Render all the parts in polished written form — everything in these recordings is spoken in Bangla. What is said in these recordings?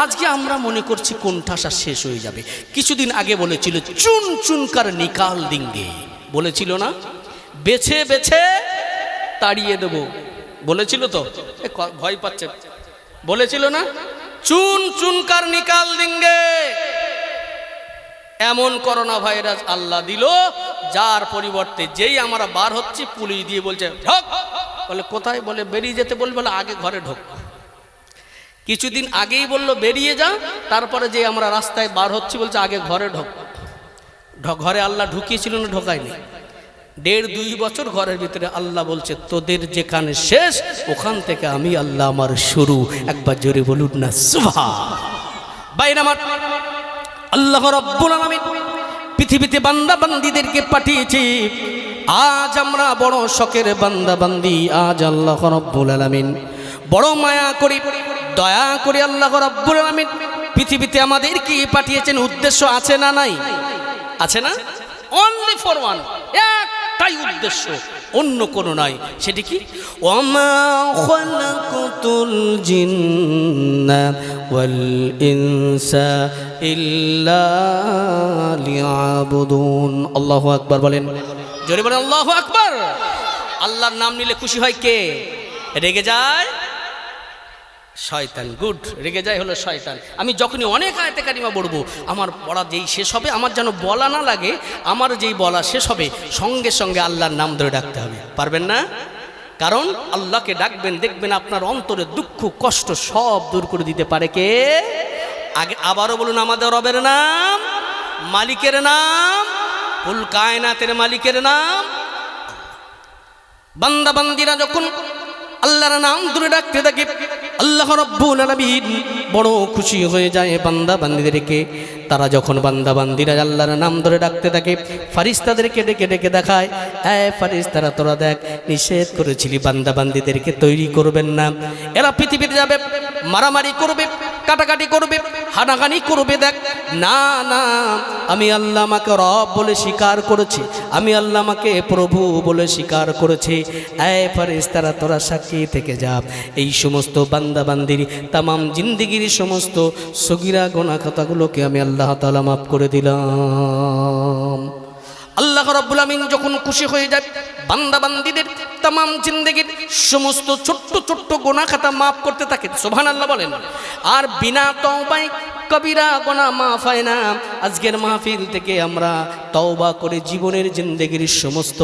আজকে আমরা মনে করছি কোণঠাসা শেষ হয়ে যাবে। কিছুদিন আগে বলেছিল চুন চুনকার নিকাল দিঙ্গে, বলেছিল না? বেছে বেছে তাড়িয়ে দেব বলেছিল তো, ভয় পাচ্ছে, বলেছিল না? চুন চুনকার নিকাল দিঙ্গে। এমন করোনা ভাইরাস আল্লাহ দিল, যার পরিবর্তে যেই আমরা বার হচ্ছি পুলিশ দিয়ে বলছে ঢোক। বলে কোথায়? বলে বেরিয়ে যেতে বলবে, বলে আগে ঘরে ঢোক। কিছুদিন আগেই বললো বেরিয়ে যা, তারপরে যে আমরা রাস্তায় বার হচ্ছি বলছে আগে ঘরে ঢোক। ঘরে আল্লাহ ঢুকিয়েছিল না ঢোকায়নি? 1.5-2 বছর ঘরের ভিতরে আল্লাহ বলছে তোদের যেখানে শেষ ওখান থেকে আমি আল্লাহ আমার শুরু। একবার জোরে বলুন না সুবহান। বাইরে আমার আল্লাহ রাব্বুল আলামিন পৃথিবীতে বান্দা বান্দীদেরকে পাঠিয়েছে। আজ আমরা বড় শখের বান্দা বান্দি। আজ আল্লাহ রাব্বুল আলামিন বড় মায়া করে দয়া করে আল্লাহ রাব্বুল আলামিন পৃথিবীতে আমাদেরকে পাঠিয়েছেন। উদ্দেশ্য আছে না নাই? আছে না? অনলি ফর ওয়ান, একটাই উদ্দেশ্য, অন্য কোনো নাই। সেটি কি? ওয়ামা খালাকাতুল জিন্না ওয়াল ইনসা ইল্লা লিয়াবুদুন। আল্লাহু আকবার বলেন, জোরে বলেন আল্লাহু আকবার। আল্লাহর নাম নিলে খুশি হয় কে? রেগে যায় শয়তান। গুড, রেগে যায় হলো শয়তান। আমি যখনই অনেক আয়াতে কারিমা পড়বো, আমার পড়া যেই শেষ হবে, আমার যেন বলা না লাগে, আমার যেই বলা শেষ হবে সঙ্গে সঙ্গে আল্লাহর নাম ধরে ডাকতে হবে। পারবেন না? কারণ আল্লাহকে ডাকবেন, দেখবেন আপনার অন্তরে দুঃখ কষ্ট সব দূর করে দিতে পারে কে? আগে আবারও বলুন, আমাদের রবের নাম, মালিকের নাম, কুল কায়নাতের মালিকের নাম। বান্দা বান্দিরা যখন আল্লাহর নাম ধরে ডাকতে থাকে, আল্লাহ রাব্বুল আলামিন বড় খুশি হয়ে যায় বান্দা বান্দীদেরকে। তারা যখন বান্দা বান্দীরা আল্লাহর নাম ধরে ডাকতে থাকে, ফারিস্তাদেরকে ডেকে ডেকে দেখায়, ফারিস্তারা তোরা দেখ, নিষেধ করেছিলি বান্দা বান্দীদেরকে তৈরি করবেন না, এরা পৃথিবীতে যাবে, মারামারি করবে, কাটাকাটি করবে, হানাহানি করবে। দেখ না না, আমি আল্লাহ আমাকে রব বলে স্বীকার করেছি, আমি আল্লাহ আমাকে প্রভু বলে স্বীকার করেছি। ফারিস্তারা তোরা সাক্ষী থেকে যা, এই সমস্ত বান্দা বান্দির তামাম জিন্দিগির সমস্ত সগীরা গোনা খাতাগুলোকে আমি আল্লাহ তাআলা মাফ করে দিলাম। আল্লাহ রাব্বুল আমিন যখন খুশি হয়ে যায়, বান্দা বান্দীদের তামাম জিন্দেগির সমস্ত ছোট্ট ছোট্ট গোনা খাতা মাফ করতে থাকে। সুবহানাল্লাহ বলেন। আর বিনা তওবায় কবিরা গোনা মাফ হয় না। আজকের মাহফিল থেকে আমরা তওবা করে জীবনের জিন্দেগির সমস্ত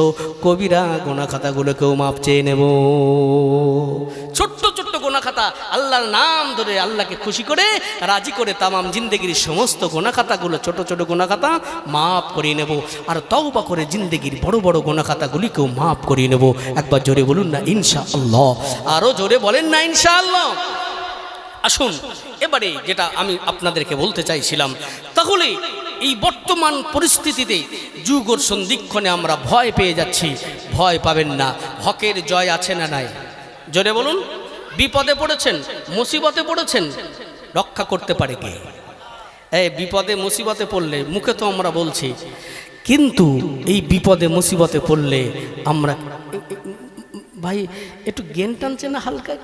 কবিরা গোনা খাতাগুলোকেও মাফ চেয়ে নেব। ছোট্ট ছোট্ট গোনা খাতা আল্লাহর নাম ধরে আল্লাহকে খুশি করে রাজি করে তামাম জিন্দেগির সমস্ত গোনা খাতাগুলো, ছোট ছোট গোনা খাতা মাফ করিয়ে নেব। আর তওবা করে জিন্দেগির বড় বড় গোনা খাতাগুলিকেও মাফ করিয়ে নেব। একবার জোরে বলুন না ইনশাআল্লাহ। আরো জোরে বলেন না ইনশাআল্লাহ। আসুন এবারে যেটা আমি আপনাদেরকে বলতে চাইছিলাম, তাহলে এই বর্তমান পরিস্থিতিতে যুগ ও সন্ধিক্ষণে আমরা ভয় পেয়ে যাচ্ছি। ভয় পাবেন না, হকের জয় আছে না নাই? জোরে বলুন। বিপদে পড়েছেন, মুসিবতে পড়েছেন, রক্ষা করতে পারে কে? এই বিপদে মুসিবতে পড়লে মুখে তো আমরা বলছি, কিন্তু এই বিপদে মুসিবতে পড়লে আমরা, ভাই একটু গেন টানছে না হালকা?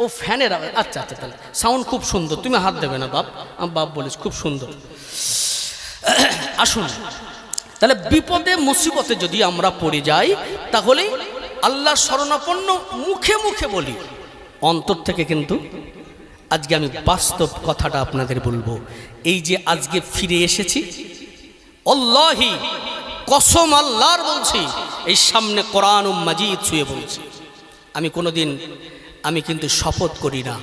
ও ফ্যানের আওয়াজ। আচ্ছা আচ্ছা, তাহলে সাউন্ড খুব সুন্দর, তুমি হাত দেবে না বাপ, আমি বাপ বলিস, খুব সুন্দর। আসুন তাহলে বিপদে মুসিবতে যদি আমরা পড়ে যাই, তাহলে আল্লাহ শরণাপন্ন মুখে মুখে বলি, অন্তর থেকে কিন্তু আজকে আমি বাস্তব কথাটা আপনাদের বলবো। এই যে আজকে ফিরে এসেছি, আল্লাহি কসম আল্লাহর বলছি, এই সামনে কোরআন ও মাজিদ ছুঁয়ে বলছি, আমি কিন্তু শপথ করি না,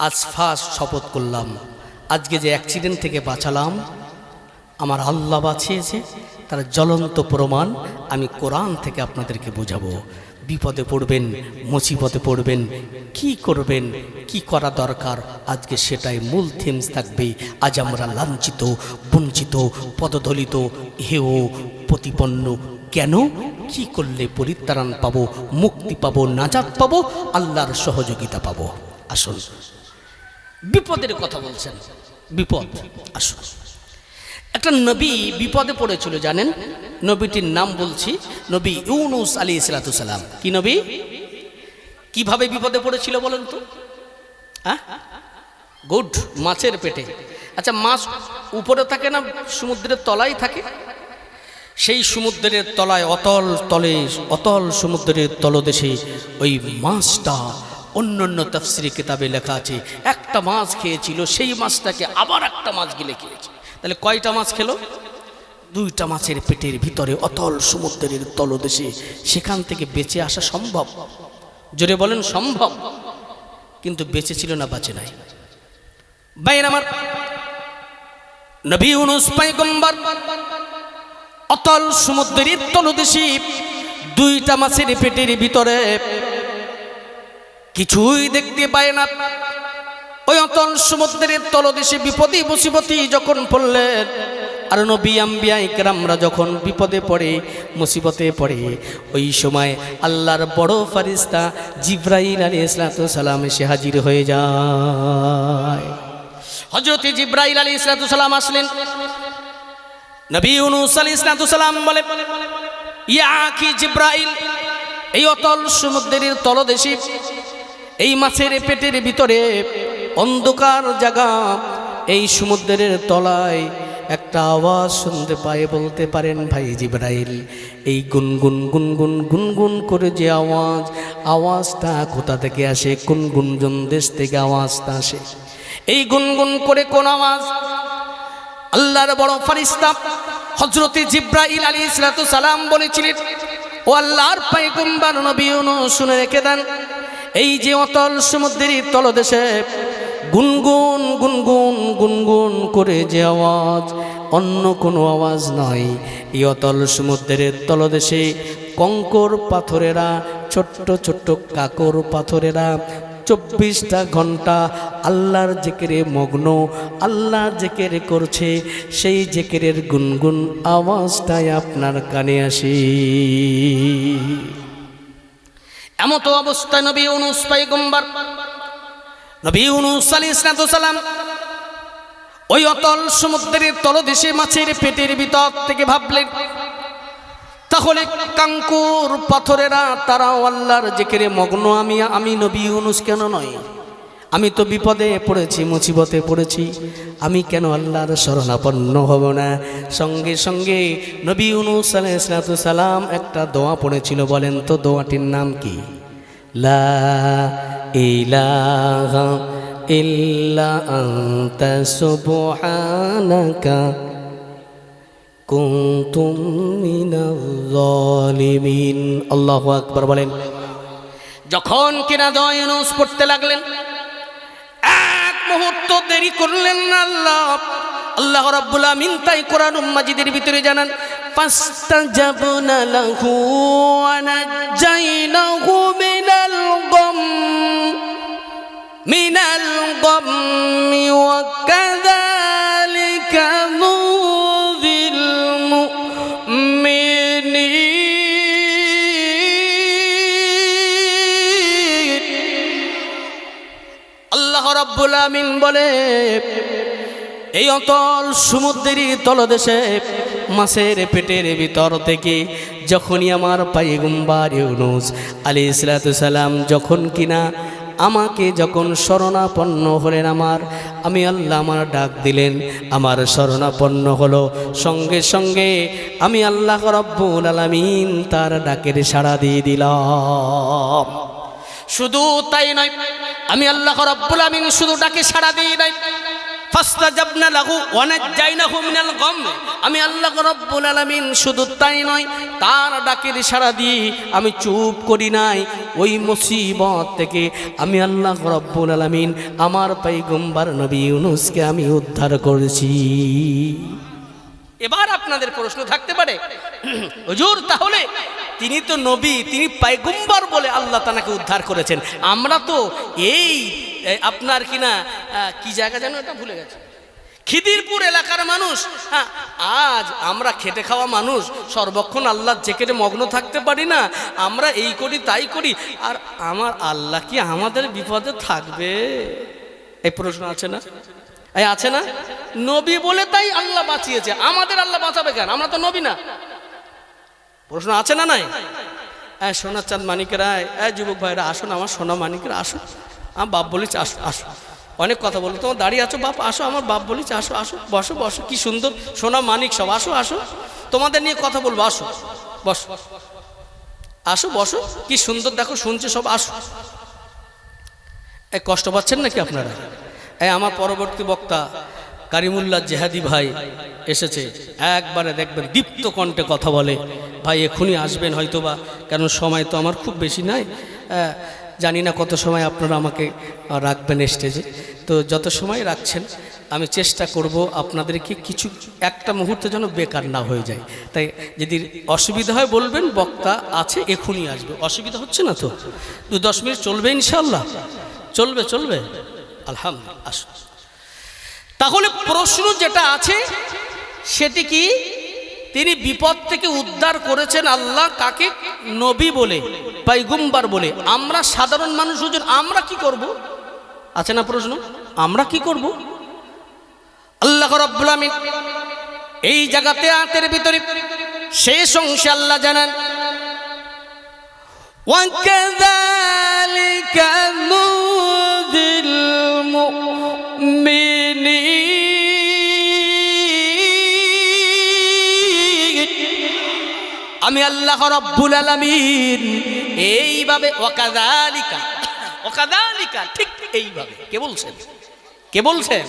আজ ফার্স্ট শপথ করলাম। আজকে যে অ্যাক্সিডেন্ট থেকে বাঁচালাম, আমার আল্লাহ বাঁচিয়েছে, তার জ্বলন্ত প্রমাণ আমি কোরআন থেকে আপনাদেরকে বোঝাবো। বিপদে পড়বেন, মুসিবতে পড়বেন, কি করবেন, কি করা দরকার, আজকে সেটাই মূল থিমস থাকবে। আজ আমরা লাঞ্ছিত, বঞ্চিত, পদদলিত, হেয়, প্রতিপন্ন কেন? কি করলে পরিত্রাণ পাবো, মুক্তি পাবো, নাজাত পাবো, আল্লাহর সহযোগিতা পাবো? আসুন, বিপদের কথা বলছেন, বিপদ। আসুন, একটা নবী বিপদে পড়েছিল, জানেন? নবীটির নাম বলছি নবী ইউনুস আলাইহিস সালাম। কি নবী? কিভাবে বিপদে পড়েছিল বলেন তো? গুড, মাছের পেটে। আচ্ছা, মাছ উপরে থাকে না সমুদ্রের তলায় থাকে? সেই সমুদ্রের তলায় অতল সমুদ্রের তলদেশে ওই মাছটা, অন্যান্য তাফসিরি কিতাবে লেখা আছে একটা মাছ খেয়েছিল, সেই মাছটাকে আবার একটা মাছ গিলে খেয়েছে। তাহলে কয়টা মাছ খেলো? দুইটা মাছের পেটের ভিতরে অতল সমুদ্রের তলদেশে। সেখান থেকে বেঁচে আসা সম্ভব? জোরে বলেন সম্ভব। কিন্তু বেঁচে ছিল না, বাঁচে নাই। ভাইয়ের আমার, নবী ইউনূস পয়গম্বর অতল সমুদ্রের তলদেশে দুইটা মাছের পেটের ভিতরে কিছুই দেখতে পায় না। ওই অতল সমুদ্রের তলদেশে বিপদে মুসিবতে যখন পড়লেন, আর নবী আম্বিয়া ইকরামরা যখন বিপদে পড়ে, মুসিবতে পড়ে, ওই সময় আল্লাহর বড় ফেরেশতা জিবরাইল আলাইহিস সালাম এসে হাজির হয়ে যায়। হযরত জিবরাইল আলাইহিস সালাম আসলেন। নবী ইউনূস আলাইহিস সালাম বলে, ইয়া আখি জিবরাইল, এই অতল সমুদ্রের তলদেশে এই মাছের পেটের ভিতরে অন্ধকার জায়গা, এই সমুদ্রের তলায় একটা আওয়াজ শুনতে পায়। বলতে পারেন ভাই জিবরাইল, এই গুনগুন গুনগুন গুনগুন করে যে আওয়াজটা কোথা থেকে আসে? কোন গুঞ্জন দেশ থেকে আওয়াজটা আসে? এই গুনগুন করে কোন আওয়াজ? আল্লাহর বড় ফেরেশতা হযরত জিবরাইল আলাইহিস সালাম বলেছিলেন, ও আল্লাহর পয়গম্বর নবী ইউনূস, শুনে রেখে দেন, এই যে অতল সমুদ্রের তলদেশে গুনগুন গুনগুন গুনগুন করে যে আওয়াজ, অন্য কোনো আওয়াজ নয়। এই অতল সমুদ্রের তলদেশে কঙ্কর পাথরেরা, ছোট্ট ছোট্ট কাকর পাথরেরা 24টা ঘন্টা আল্লাহর জিকিরে মগ্ন, আল্লাহর জিকির করছে। সেই জিকিরের গুনগুন আওয়াজটাই আপনার কানে আসে। এমতো অবস্থায় নবী ইউনূস পয়গম্বর, নবী ইউনূস আলাইহিস সালাম ওই অতল সমুদ্রের তলদেশে মাছের পেটের ভিতর থেকে ভাবলেন, তাহলে কাঙ্কুর পাথরেরা তারাও আল্লাহর জিকিরে মগ্ন, আমি নবী ইউনূস কেন নয়? আমি তো বিপদে পড়েছি, মুসিবতে পড়েছি, আমি কেন আল্লাহর শরণাপন্ন হব না? সঙ্গে সঙ্গে নবী ইউনূস আলাইহিস সালাম একটা দোয়া পড়েছিল। বলেন তো দোয়াটির নাম কি? লা ইলাহা ইল্লা আনতা সুবহানাকা কুনতুম মিনাজ জালিমিন। আল্লাহু আকবার বলেন। যখন কিনা দোয়া ইউনূস পড়তে লাগলেন, এক মুহূর্ত দেরি করলেন না আল্লাহ রাব্বুল আমিন। তাই কোরআন মাজিদের ভিতরে জানান, ফাস্তাজাবনা লাহু ওয়া নাজাইনাহু মিনাল গাম্মি ওয়া কাযালিকা নুযিল মুমিনিন। আল্লাহ রাব্বুল আমিন বলে, এই অতল সমুদ্রের তলদেশে মাছের পেটের ভিতর থেকে যখনই আমার পয়গম্বর ইউনূস আলাইহিস সালাম যখন কিনা আমাকে যখন শরণাপন্ন হলেন, আমি আল্লাহ আমার ডাক দিলেন, আমার শরণাপন্ন হলো, সঙ্গে সঙ্গে আমি আল্লাহ রাব্বুল আলামিন তার ডাকের সাড়া দিয়ে দিলাম। শুধু তাই নয়, আমি আল্লাহ রাব্বুল আমিন শুধু ডাকে সাড়া দিয়ে নাই, ফাস্তাজাবনা লাহু ওয়া নাজাইনাহু মিনাল গাম। আমি আল্লাহ রাব্বুল আলামিন শুধু তাই নয়, তার ডাকের সাড়া দিয়ে আমি চুপ করি নাই। ওই মুসিবত থেকে আমি আল্লাহ রাব্বুল আলামিন আমার পয়গম্বর নবী ইউনূসকে আমি উদ্ধার করেছি। এবার আপনাদের প্রশ্ন থাকতে পারে, হুজুর তাহলে তিনি তো নবী, তিনি পয়গম্বর বলে আল্লাহ তাকে উদ্ধার করেছেন, আমরা তো এই আপনার কিনা কি জায়গা যেন এটা ভুলে গেছে, খিদিরপুর এলাকার মানুষ। হ্যাঁ, আজ আমরা খেটে খাওয়া মানুষ, সর্বক্ষণ আল্লাহর জিকিরে মগ্ন থাকতে পারি না। আমরা এই করি তাই করি, আর আমার আল্লাহ কি আমাদের বিপদে থাকবে? এই প্রশ্ন আছে না? এই আছে না? নবী বলে তাই আল্লাহ বাঁচিয়েছে, আমাদের আল্লাহ বাঁচাবে কেন? আমরা তো নবী না। প্রশ্ন আছে না নাই? সোনার চাঁদ মানিকেরা, যুবক ভাইরা আসুন, আমার সোনা মানিকেরা আসুন, আমার বাপ বলেছে আসুন আসুন। অনেক কথা বলবো, তোমার দাঁড়িয়ে আছো বাপ, আসো, আমার বাপ বলেছে আসো আসো, বসো বসো, কি সুন্দর সোনা মানিক সব, আসো আসো, তোমাদের নিয়ে কথা বলবো, আসো বসো, আসো বসো, কি সুন্দর দেখো শুনছে সব, আসো। এই কষ্ট পাচ্ছেন নাকি আপনারা? এই আমার পরবর্তী বক্তা কারিমুল্লাহ জেহাদি ভাই এসেছে, একবারে দেখবেন দীপ্ত কণ্ঠে কথা বলে। ভাই এখনই আসবেন হয়তোবা, কারণ সময় তো আমার খুব বেশি নাই, জানি না কত সময় আপনারা আমাকে রাখবেন স্টেজে, তো যত সময় রাখছেন আমি চেষ্টা করব আপনাদেরকে কিছু একটা মুহূর্তে যেন বেকার না হয়ে যায়। তাই যদি অসুবিধা হয় বলবেন, বক্তা আছে এখনই আসবে, অসুবিধা হচ্ছে না তো? 2-10 মিনিট চলবে ইনশাআল্লাহ? চলবে চলবে, আলহামদুলিল্লাহ। আসুন, তাহলে প্রশ্ন যেটা আছে সেটি কি? তিনি বিপদ থেকে উদ্ধার করেছেন আল্লাহ কাকে? নবী বলে, পয়গম্বর বলে। আমরা সাধারণ মানুষ হুজুর আমরা কি করব? আছে না প্রশ্ন, আমরা কি করব? আল্লাহ রাব্বুল আমিন এই জায়গাতে আয়াতের ভিতরে শেষ অংশে আল্লাহ জানান, ওয়াকাযালিকা নুযিল মুমিনিন, আমি আল্লাহ রাব্বুল আলামিন এইভাবে, ওয়াকাযালিকা, ওয়াকাযালিকা ঠিক এইভাবে। কে বলছেন? কে বলছেন?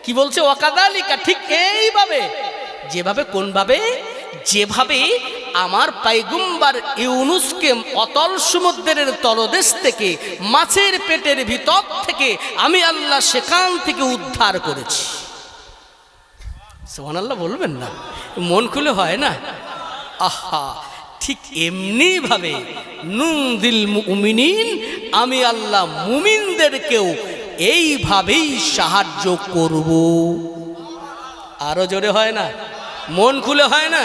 কি বলছে? ওয়াকাযালিকা ঠিক এইভাবে। যেভাবে, কোন ভাবে? যেভাবে আমার পয়গম্বর ইউনুসকে অতল সমুদ্রের তলদেশ থেকে, মাছের পেটের ভিতর থেকে আমি আল্লাহ সেখান থেকে উদ্ধার করেছি। সুবহানাল্লাহ বলবেন না? মন খুলে হয় না? আহা, ঠিক এমনি ভাবে নুনদিল মুমিনিন, আমি আল্লাহ মুমিনদেরকেও এইভাবেই সাহায্য করব। আরো জোরে হয় না? মন খুলে হয় না?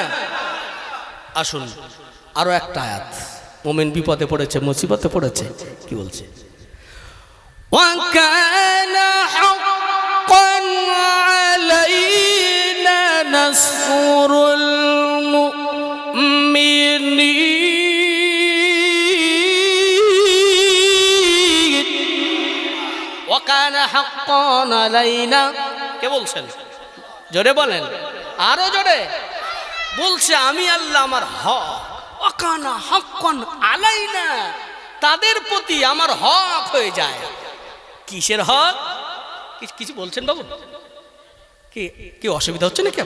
আসুন আরো একটা আয়াত, মুমিন বিপদে পড়েছে, মুসিবতে পড়েছে, কি বলছে? ওয়াকানা হাক্কান আলাইনা নাসরুল মুমিনিন, ওয়াকানা হাক্কান আলাইনা। কে বলছেন? জোরে বলেন, আরো জোরে। বলছে আমি আল্লাহ আমার হক, ওয়াকানা হাক্কান আলাইনা, তাদের প্রতি আমার হক হয়ে যায়। কিসের হক? কিছু বলছেন বাবু? কি অসুবিধা হচ্ছে নাকি?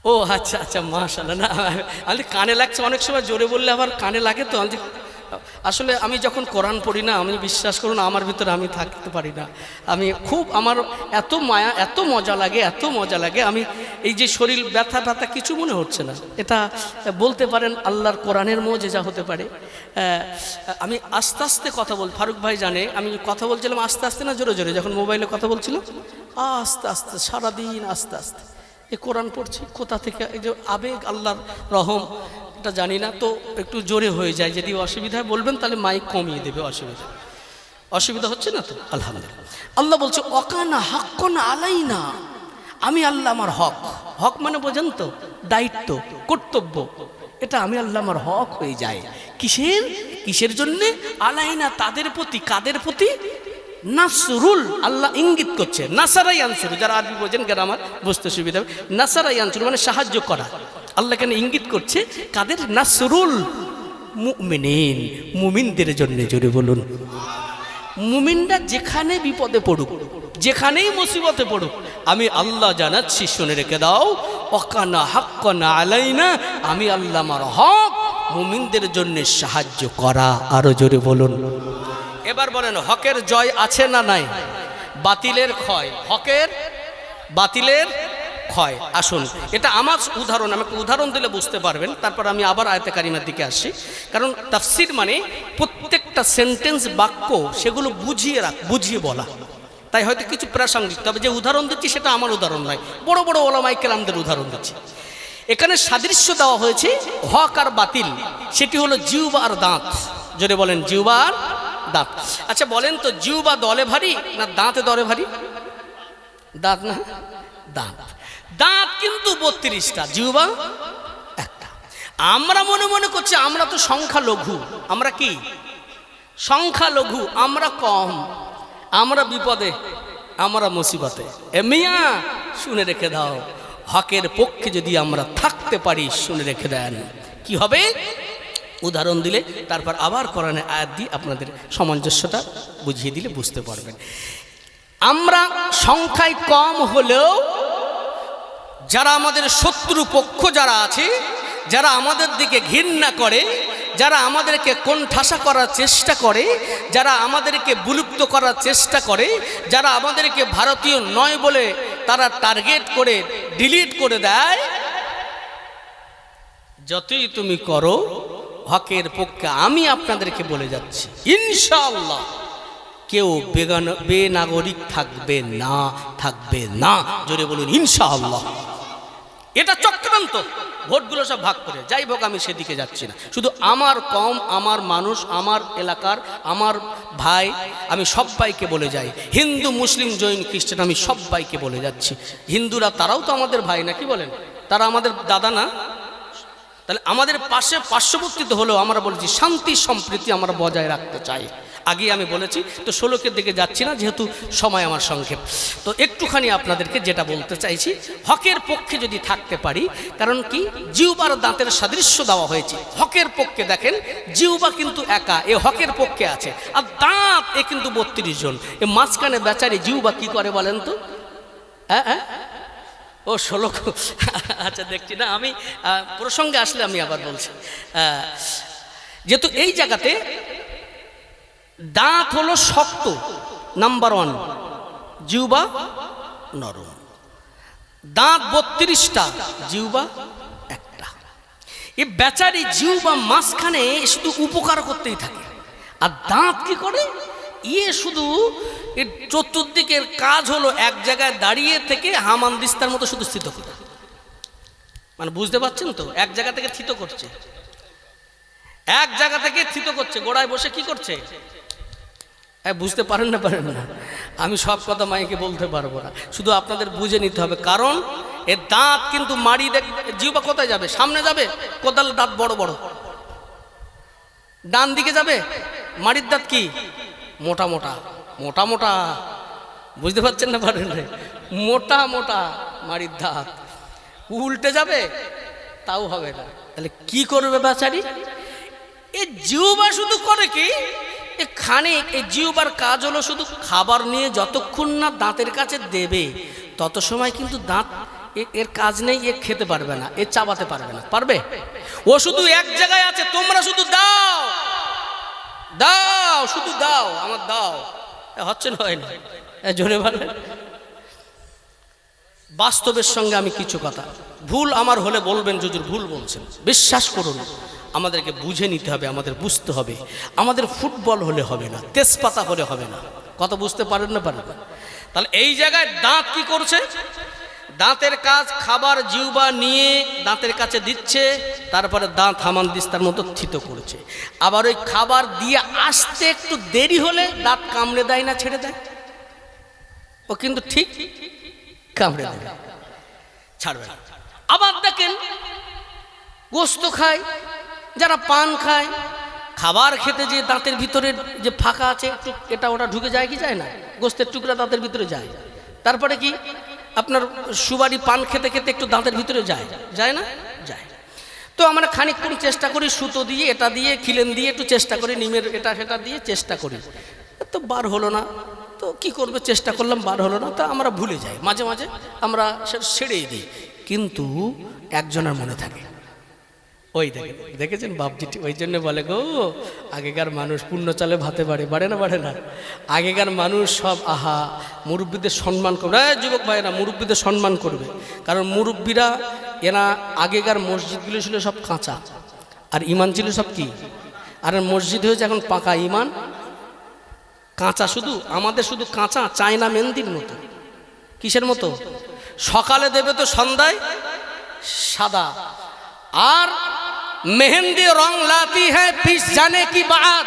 ও আচ্ছা আচ্ছা, মাশাআল্লাহ। না আমি কানে লাগছে, অনেক সময় জোরে বললে আবার কানে লাগে তো। আসলে আমি যখন কোরআন পড়ি না, আমি বিশ্বাস করুন আমার ভিতরে আমি থাকতে পারি না। আমি খুব, আমার এত মায়া, এত মজা লাগে, এত মজা লাগে। আমি এই যে শরীর ব্যথা ব্যথা কিছু মনে হচ্ছে না, এটা বলতে পারেন আল্লাহর কোরআনের মুজিজা হতে পারে। আমি আস্তে আস্তে কথা বল, ফারুক ভাই জানে আমি কথা বলছিলাম আস্তে আস্তে না জোরে জোরে, যখন মোবাইলে কথা বলছিলাম আস্তে আস্তে, সারাদিন আস্তে আস্তে এই কোরআন পড়ছি। কোথা থেকে এই যে আবেগ, আল্লাহর রহম, এটা জানি না তো, একটু জোরে হয়ে যায়। যদি অসুবিধায় বলবেন তাহলে মাইক কমিয়ে দেবে, অসুবিধা হচ্ছে না তো? আলহামদুলিল্লাহ। আল্লাহ বলছে ওয়াকানা হাক্কান আলাইনা, আমি আল্লাহ আমার হক, হক মানে বোঝেন তো, দায়িত্ব, কর্তব্য, এটা আমি আল্লাহ আমার হক হয়ে যায়। কিসের? কিসের জন্যে? আলাইনা, তাদের প্রতি। কাদের প্রতি? নাসরুল, আল্লাহ ইঙ্গিত করছে। নাসারাই আনসুর, যারা আরবি বোঝেন গ্রামার বুঝতে সুবিধা হবে। নাসারাই আনসুর মানে সাহায্য করা। আল্লাহ কেন ইঙ্গিত করছে? কাদের? নাসরুল মুমিনিন, মুমিনদের জন্য। জোরে বলুন। মুমিনরা যেখানে বিপদে পড়ুক, যেখানেই মুসিবতে পড়ুক, আমি আল্লাহ জানাচ্ছি, শুনে রেখে দাও, ওয়াকানা হাক্কান আলাইনা, আমি আল্লাহ আমার হক মুমিনদের জন্য সাহায্য করা। আরো জোরে বলুন। এবার বলেন, হকের জয় আছে না নাই? বাতিলের ক্ষয়, হকের বাতিলের ক্ষয়। আসুন, এটা আমার উদাহরণ, আমাকে উদাহরণ দিলে বুঝতে পারবেন। তারপর আমি আবার আয়াতে কারিমার দিকে আসছি, কারণ তাফসীর মানে প্রত্যেকটা সেন্টেন্স, বাক্য, সেগুলো বুঝিয়ে বলা। তাই হয়তো কিছু প্রাসঙ্গিক, তবে যে উদাহরণ দিচ্ছি সেটা আমার উদাহরণ নয়, বড় বড় ওলামায়ে কেরামদের উদাহরণ দিচ্ছি। এখানে সাদৃশ্য দেওয়া হয়েছে হক আর বাতিল, সেটি হলো জিহ্বা আর দাঁত। যদি বলেন জিহ্বা আর দাঁত। আচ্ছা বলেন তো, জিহ্বা দলে ভারী না দাঁতে দলে ভারী? দাঁত না? দাঁত। দাঁত কিন্তু 32টা, জিহ্বা একটা। আমরা মনে মনে করছি আমরা তো সংখ্যা লঘু, আমরা কি সংখ্যালঘু, আমরা কম, আমরা বিপদে, আমরা মুসিবতে। এ মিয়া শুনে রেখে দাও, হকের পক্ষে যদি আমরা থাকতে পারি, শুনে রেখে দেন কি হবে। উদাহরণ দিলে তারপর আবার কোরআনের আয়াত দিয়ে আপনাদের সামঞ্জস্যটা বুঝিয়ে দিলে বুঝতে পারবেন। আমরা সংখ্যায় কম হলেও যারা আমাদের শত্রু পক্ষ যারা আছে, যারা আমাদের দিকে ঘৃণা করে, যারা আমাদেরকে কোণঠাসা করার চেষ্টা করে, যারা আমাদেরকে বিলুপ্ত করার চেষ্টা করে, যারা আমাদেরকে ভারতীয় নয় বলে তারা টার্গেট করে ডিলিট করে দেয়, যতই তুমি করো হকের পক্ষে আমি আপনাদেরকে বলে যাচ্ছি ইনশাআল্লাহ কেউ বেনাগরিক থাকবে না, থাকবে না। জোরে বলুন ইনশাআল্লাহ। এটা চক্রান্ত, ভোটগুলো সব ভাগ করে। যাই হোক, আমি সেদিকে যাচ্ছি না। শুধু আমার কম, আমার মানুষ, আমার এলাকার, আমার ভাই, আমি সবাইকে বলে যাই, হিন্দু মুসলিম জৈন খ্রিস্টান, আমি সবাইকে বলে যাচ্ছি, হিন্দুরা তারাও তো আমাদের ভাই না, কি বলেন? তারা আমাদের দাদা না? তাহলে আমাদের পার্শ্ববর্তীতে হলেও আমরা বলেছি শান্তি সম্প্রীতি আমরা বজায় রাখতে চাই। আগে আমি বলেছি, তো 16 দিকে যাচ্ছি না, যেহেতু সময় আমার সংক্ষেপ। তো একটুখানি আপনাদেরকে যেটা বলতে চাইছি, হকের পক্ষে যদি থাকতে পারি, কারণ কি জিহ্বার দাঁতের সাদৃশ্য দেওয়া হয়েছে। হকের পক্ষে দেখেন, জিহ্বা কিন্তু একা, এ হকের পক্ষে আছে, আর দাঁত এ কিন্তু 32 জন। এ মাঝখানে বেচারি জিহ্বা কি করে বলেন তো? হ্যাঁ, ও 16। আচ্ছা, দেখছি না, আমি প্রসঙ্গে আসলে আমি আবার বলছি। যেহেতু এই জায়গাতে দাঁত হলো শক্ত, নাম্বার 1, জিহ্বা নরম। দাঁত 32টা, জিহ্বা একটা। এই বেচারি জিহ্বা মাঝখানে শুধু উপকার করতেই থাকে, আর দাঁত কি করে? শুধু এর চতুর্দিকের কাজ হলো এক জায়গায় দাঁড়িয়ে থেকে হামানদিস্তার মতো শুধু স্থিত করে। মানে বুঝতে পারছেন তো? এক জায়গা থেকে থিত করছে, এক জায়গা থেকে থিত করছে, গোড়ায় বসে কি করছে? বুঝতে পারেন না? আমি সব কথা মাইকে বলতে পারবো না, শুধু আপনাদের বুঝে নিতে হবে। কারণ এর দাঁত কিন্তু মাড়ি, জিহ্বা কোথায় যাবে? সামনে যাবে, কোদাল দাঁত বড় বড়। ডান দিকে যাবে, মাড়ির দাঁত কি মোটা মোটা মোটা মোটা। বুঝতে পারছেন না? পারেন না? মোটা মোটা মাড়ির দাঁত। উল্টে যাবে, তাও হবে না। তাহলে কি করবে বেচারি? এই জিহ্বা শুধু করে কি, খানিক এই জিহ্বার কাজ হলো শুধু খাবার নিয়ে যতক্ষণ না দাঁতের কাছে দেবে তত সময় কিন্তু দাঁত এর কাজ নেই, এ খেতে পারবে না, এ চাবাতে পারবে না। পারবে? ও শুধু এক জায়গায় আছে, তোমরা শুধু দাও দাও, শুধু দাও, আমার দাও। হচ্ছে না? হয় না? জোরে বলেন। বাস্তবের সঙ্গে আমি কিছু কথা, ভুল আমার হলে বলবেন, হুজুর ভুল বলছেন। বিশ্বাস করুন, আমাদেরকে বুঝে নিতে হবে, আমাদের বুঝতে হবে। আমাদের ফুটবল হলে হবে না, তেজপাতা হলে হবে না। কথা বুঝতে পারেন না? পারেন। তাহলে এই জায়গায় দাঁত কি করছে? দাঁতের কাজ খাবার জিহ্বা নিয়ে দাঁতের কাছে দিচ্ছে, তারপরে দাঁত হামানদিস্তার মতো থিত করছে। আবার ওই খাবার দিয়ে আসতে একটু দেরি হলে দাঁত কামড়ে দেয় না, ছেড়ে দেয়? ও কিন্তু ঠিক কামড়ে দেবে, ছাড়বে না। আবার দেখেন, গোস্ত খায়, যারা পান খায়, খাবার খেতে যে দাঁতের ভিতরে যে ফাঁকা আছে একটু এটা ওটা ঢুকে যায় কি যায় না? গোস্তের টুকরা দাঁতের ভিতরে যায়। তারপরে কি আপনার সুবারি পান খেতে খেতে একটু দাঁতের ভিতরে যায়, যায় না? যায়। তো আমরা খানিকক্ষণ চেষ্টা করি, সুতো দিয়ে এটা দিয়ে খিলেন দিয়ে একটু চেষ্টা করি, নিমের এটা সেটা দিয়ে চেষ্টা করি, তো বার হলো না। তো কি করবে, চেষ্টা করলাম, বার হলো না, তো আমরা ভুলে যাই, মাঝে মাঝে আমরা ছেড়েই দিই। কিন্তু একজনের মনে থাকে, ওই দেখেছেন বাপজিটি, ওই জন্য বলে গো আগেকার মানুষ পূর্ণ চালে ভাতে বাড়ে না বাড়ে না? আগেকার মানুষ সব আহা মুরব্বীদের সম্মান করবে। যুবক ভাইয়েরা, মুরব্বীদের সম্মান করবে, কারণ মুরব্বীরা এরা আগেকার মসজিদগুলো ছিল সব কাঁচা, আর ইমান ছিল সব কি, আর মসজিদ হয়েছে এখন পাকা, ইমান কাঁচা। শুধু আমাদের শুধু কাঁচা, চায়না মেহেন্দির মতো। কিসের মতো? সকালে দেবে তো সন্ধ্যায় সাদা, আর মেহেন্দি রং লাতি হ্যাঁ পিস জানে কি বাদ।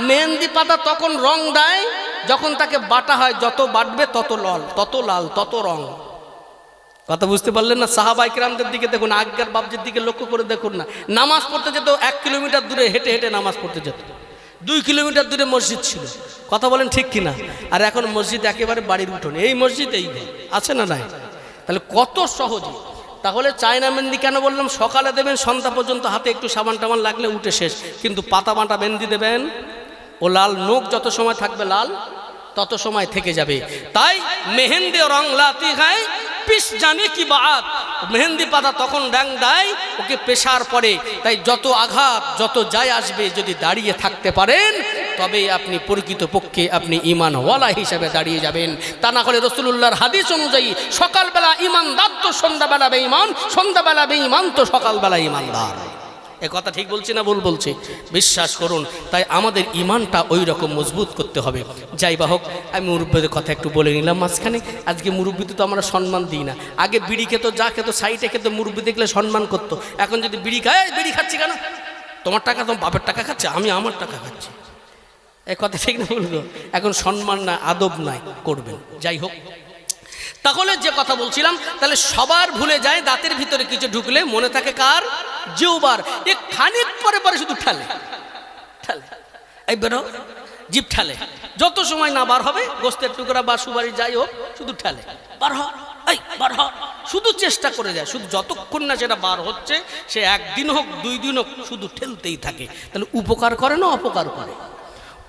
মেহেন্দি পাতা তখন রং দেয় যখন তাকে বাটা হয়, যত বাটবে তত লাল, তত লাল, তত রং। কথা বুঝতে পারলেন না? সাহাবায়ে কেরামদের দিকে দেখুন, আগেকার বাপজির দিকে লক্ষ্য করে দেখুন না, নামাজ পড়তে যেত 1 কিলোমিটার দূরে হেঁটে হেঁটে নামাজ পড়তে যেত। 2 কিলোমিটার দূরে মসজিদ ছিল, কথা বলেন ঠিক কিনা? আর এখন মসজিদ একেবারে বাড়ির উঠোনে, এই মসজিদ এই আছে না নাই? তাহলে কত সহজে। তাহলে চায়না মেহেন্দি কেন বললাম? সকালে দেবেন, সন্ধ্যা পর্যন্ত হাতে একটু সাবান টাবান লাগলে উঠে শেষ। কিন্তু পাতা বাঁটা মেহেন্দি দেবেন, ও লাল নখ যত সময় থাকবে লাল তত সময় থেকে যাবে। তাই মেহেন্দি রং লাতি খায় পিস জানে কি বাত, মেহেন্দি পাতা তখন রং দেয় ওকে পেশার পরে। তাই যত আঘাত যত যায় আসবে, যদি দাঁড়িয়ে থাকতে পারেন তবে আপনি প্রকৃতপক্ষে আপনি ঈমানওয়ালা হিসাবে দাঁড়িয়ে যাবেন। তা না হলে রাসূলুল্লাহর হাদিস অনুযায়ী সকালবেলা ঈমানদার তো সন্ধ্যাবেলা বেঈমান, সন্ধ্যাবেলা বেঈমান তো সকালবেলা ঈমানদার। এ কথা ঠিক বলছি না ভুল বলছি? বিশ্বাস করুন। তাই আমাদের ঈমানটা ওই রকম মজবুত করতে হবে। যাই বা হোক, আমি মুরব্বীদের কথা একটু বলে নিলাম মাঝখানে। আজকে মুরব্বীতে তো আমরা সম্মান দিই না। আগে বিড়ি খেত, যা খেত সাইডে খেত, মুরব্বী দেখলে সম্মান করতো। এখন যদি বিড়ি খায়, বিড়ি খাচ্ছি কেন? তোমার টাকা তোমার বাপের টাকা খাচ্ছে, আমি আমার টাকা খাচ্ছি। এই কথা ঠিক না বলবো? এখন সম্মান না, আদব নাই, করবেন। যাই হোক, তাহলে যে কথা বলছিলাম, তাহলে সবার ভুলে যায় দাঁতের ভিতরে কিছু ঢুকলে মনে থাকে কার? জিহ্বার। এ খানিক পরে পরে শুধু ঠালে ঠালে, এই বেরো জিভ ঠালে। যত সময় না বার হবে, গোস্তের টুকরা বা সুপারি যাই হোক, শুধু ঠালে, বার হ, এই বার হ, শুধু চেষ্টা করে যায়। শুধু যতক্ষণ না সেটা বার হচ্ছে, সে একদিন হোক 2 দিন হোক, শুধু ঠেলতেই থাকে। তাহলে উপকার করে না অপকার করে?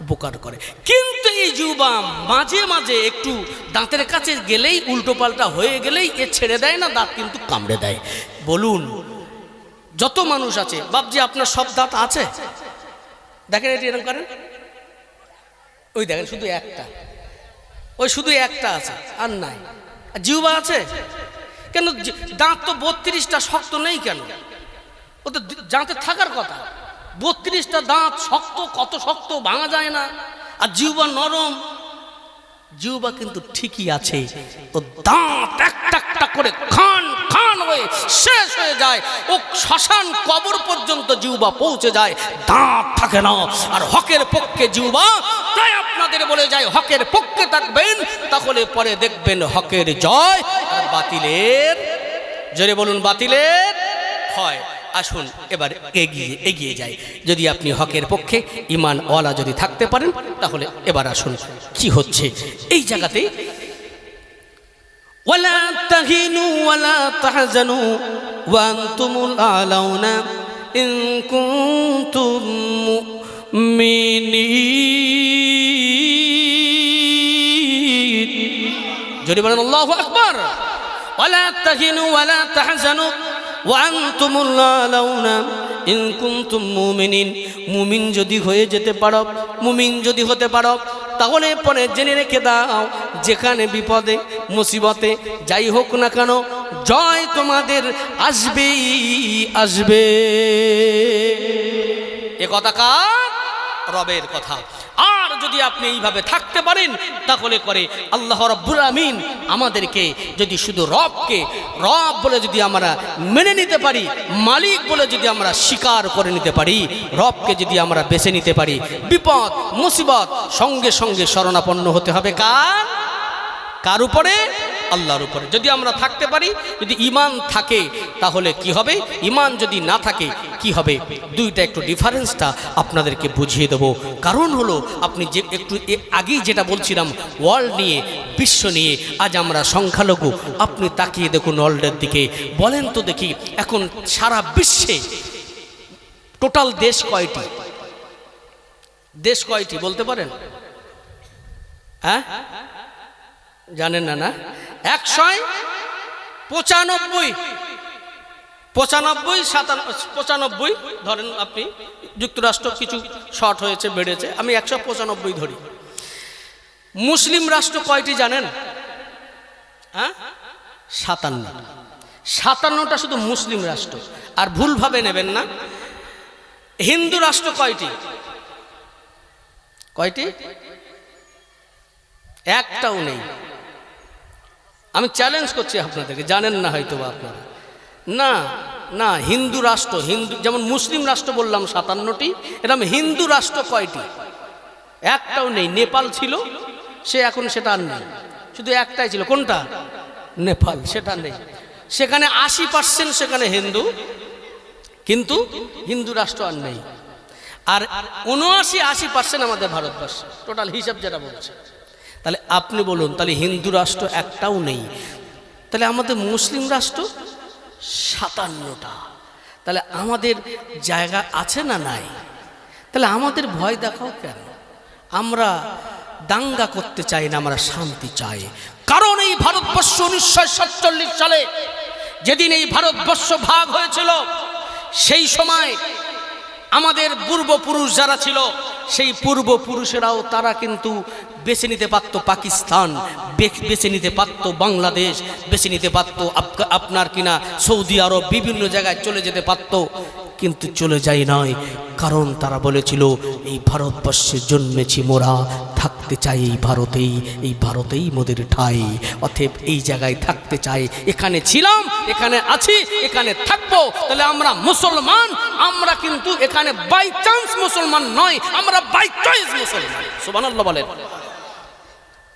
উপকার করে। কিন্তু এই জিহ্বা মাঝে মাঝে একটু দাঁতের কাছে গেলেই, উল্টো পাল্টা হয়ে গেলেই এ ছেড়ে দেয় না, দাঁত কিন্তু কামড়ে দেয়। বলুন, যত মানুষ আছে, বাপজি আপনার সব দাঁত আছে? দেখেন এটি এরকম করেন, ওই দেখেন শুধু একটা, ওই শুধু একটা আছে, আর নাই। আর জিহ্বা আছে কেন? দাঁত তো 32টা, শক্ত নেই কেন? ও তো দাঁতে থাকার কথা। 32টা দাঁত শক্ত, কত শক্ত, ভাঙা যায় না। আর জিহ্বা নরম, জিহ্বা কিন্তু ঠিকই আছে। ও দাঁত একটা একটা করে খান খান হয়ে শেষ হয়ে যায়। ও শ্মশান কবর পর্যন্ত জিহ্বা পৌঁছে যায়, দাঁত থাকে না। আর হকের পক্ষে জিহ্বা, তাই আপনাদের বলে যায় হকের পক্ষে থাকবেন, তাহলে পরে দেখবেন হকের জয় আর বাতিলের, জোরে বলুন, বাতিলের হয়। আসুন এবার এগিয়ে যাই। যদি আপনি হকের পক্ষে ঈমানওয়ালা যদি থাকতে পারেন, তাহলে এবার আসুন কি হচ্ছে এই জায়গাতে। ওয়ালা তাহিনু ওয়ালা তাহজানু ওয়া আনতুমুল আলাউনা ইন কুনতুম মুমিনিন। যদি বলেন আল্লাহু আকবার। ওয়ালা তাহিনু ওয়ালা তাহজানু ওয়া আনতুমুল আলাউনা ইন কুনতুম মুমিনিন। মুমিন যদি হয়ে যেতে পারো, মুমিন যদি হতে পারো, তাহলে পরে জেনে রেখে দাও, যেখানে বিপদে মুসিবতে যাই হোক না কেন, জয় তোমাদের আসবেই আসবে। এ কথা কার? রবের কথা। আর যদি আপনি এইভাবে থাকতে পারেন, তাহলে করে আল্লাহ রাব্বুল আমিন আমাদেরকে যদি শুধু রবকে রব বলে যদি আমরা মেনে নিতে পারি, মালিক বলে যদি আমরা স্বীকার করে নিতে পারি, রবকে যদি আমরা বেছে নিতে পারি, বিপদ মুসিবত সঙ্গে সঙ্গে শরণাপন্ন হতে হবে কার? কার উপরে? আল্লাহর উপরে। যদি আমরা থাকতে পারি, যদি ঈমান থাকে তাহলে কি হবে, ঈমান যদি না থাকে কি হবে, দুইটা একটু ডিফারেন্সটা আপনাদেরকে বুঝিয়ে দেব। কারণ হলো, আপনি যে একটু আগেই যেটা বলছিলাম ওয়ার্ল্ড নিয়ে, বিশ্ব নিয়ে, আজ আমরা সংখ্যালঘু। আপনি তাকিয়ে দেখুন ওয়ার্ল্ডের দিকে, বলেন তো দেখি এখন সারা বিশ্বে টোটাল দেশ কয়টি? দেশ কয়টি বলতে পারেন? হ্যাঁ জানেন না? না, 195, 95 ধরেন আপনি। যুক্তরাষ্ট্র কিছু শর্ট হয়েছে, বেড়েছে, আমি 195 ধরি। মুসলিম রাষ্ট্র কয়টি জানেন? হ্যাঁ 57টা শুধু মুসলিম রাষ্ট্র। আর ভুলভাবে নেবেন না, হিন্দু রাষ্ট্র কয়টি? কয়টি? একটাও নেই। আমি চ্যালেঞ্জ করছি আপনাদেরকে, জানেন না হয়তো বা আপনারা। না না, হিন্দু রাষ্ট্র, হিন্দু যেমন মুসলিম রাষ্ট্র বললাম 57টি, এরকম হিন্দু রাষ্ট্র কয়টি? একটাও নেই। নেপাল ছিল, সে এখন সেটা আর নেই, শুধু একটাই ছিল। কোনটা? নেপাল, সেটা নেই। সেখানে 80% সেখানে হিন্দু, কিন্তু হিন্দু রাষ্ট্র আর নেই। আর 79-80% আমাদের ভারতবর্ষ, টোটাল হিসাব যেটা বলছে। তাহলে আপনি বলুন, তাহলে হিন্দু রাষ্ট্র একটাও নেই, তাহলে আমাদের মুসলিম রাষ্ট্র 57টা। তাহলে আমাদের জায়গা আছে না নাই? তাহলে আমাদের ভয় দেখাও কেন? আমরা দাঙ্গা করতে চাই না, আমরা শান্তি চাই। কারণ এই ভারতবর্ষ 1947 সালে যেদিন এই ভারতবর্ষ ভাগ হয়েছিল, সেই সময় আমাদের পূর্বপুরুষ যারা ছিল, সেই পূর্বপুরুষেরাও তারা কিন্তু বেছে নিতে পারত পাকিস্তান, বেছে নিতে পারত বাংলাদেশ, বেছে নিতে পারত আপনার কিনা সৌদি আরব, বিভিন্ন জায়গায় চলে যেতে পারত, কিন্তু চলে যায় নাই। কারণ তারা বলেছিল এই ভারতবর্ষে জন্মেছি মোরা, থাকতে চাই এই ভারতেই মোদের ঠাই, অতএব এই জায়গায় থাকতে চাই, এখানে ছিলাম, এখানে আছি, এখানে থাকবো। তাহলে আমরা মুসলমান, আমরা কিন্তু এখানে বাই চান্স মুসলমান নয়, আমরা বাই চয়েস মুসলমান। সুবহানাল্লাহ বলেন।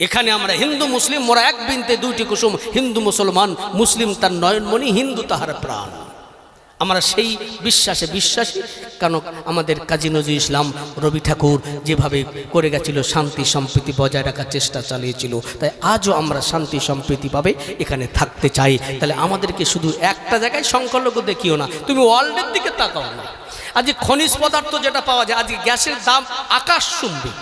এখানে আমরা হিন্দু মুসলিম মোরা এক বিনতে দুইটি কুসুম, হিন্দু মুসলমান, মুসলিম তার নয়নমণি, হিন্দু তাহার প্রাণ। আমরা সেই বিশ্বাসে বিশ্বাসী। কারণ আমাদের কাজী নজরুল ইসলাম, রবি ঠাকুর যেভাবে করে গেছিল, শান্তি সম্প্রীতি বজায় রাখার চেষ্টা চালিয়েছিল, তাই আজও আমরা শান্তি সম্প্রীতিভাবে এখানে থাকতে চাই। তাহলে আমাদেরকে শুধু একটা জায়গায় সংখ্যালঘু দেখিও না, তুমি ওয়ার্ল্ডের দিকে তাকাও না। আজকে খনিজ পদার্থ যেটা পাওয়া যায়, আজকে গ্যাসের দাম আকাশ চুম্বি।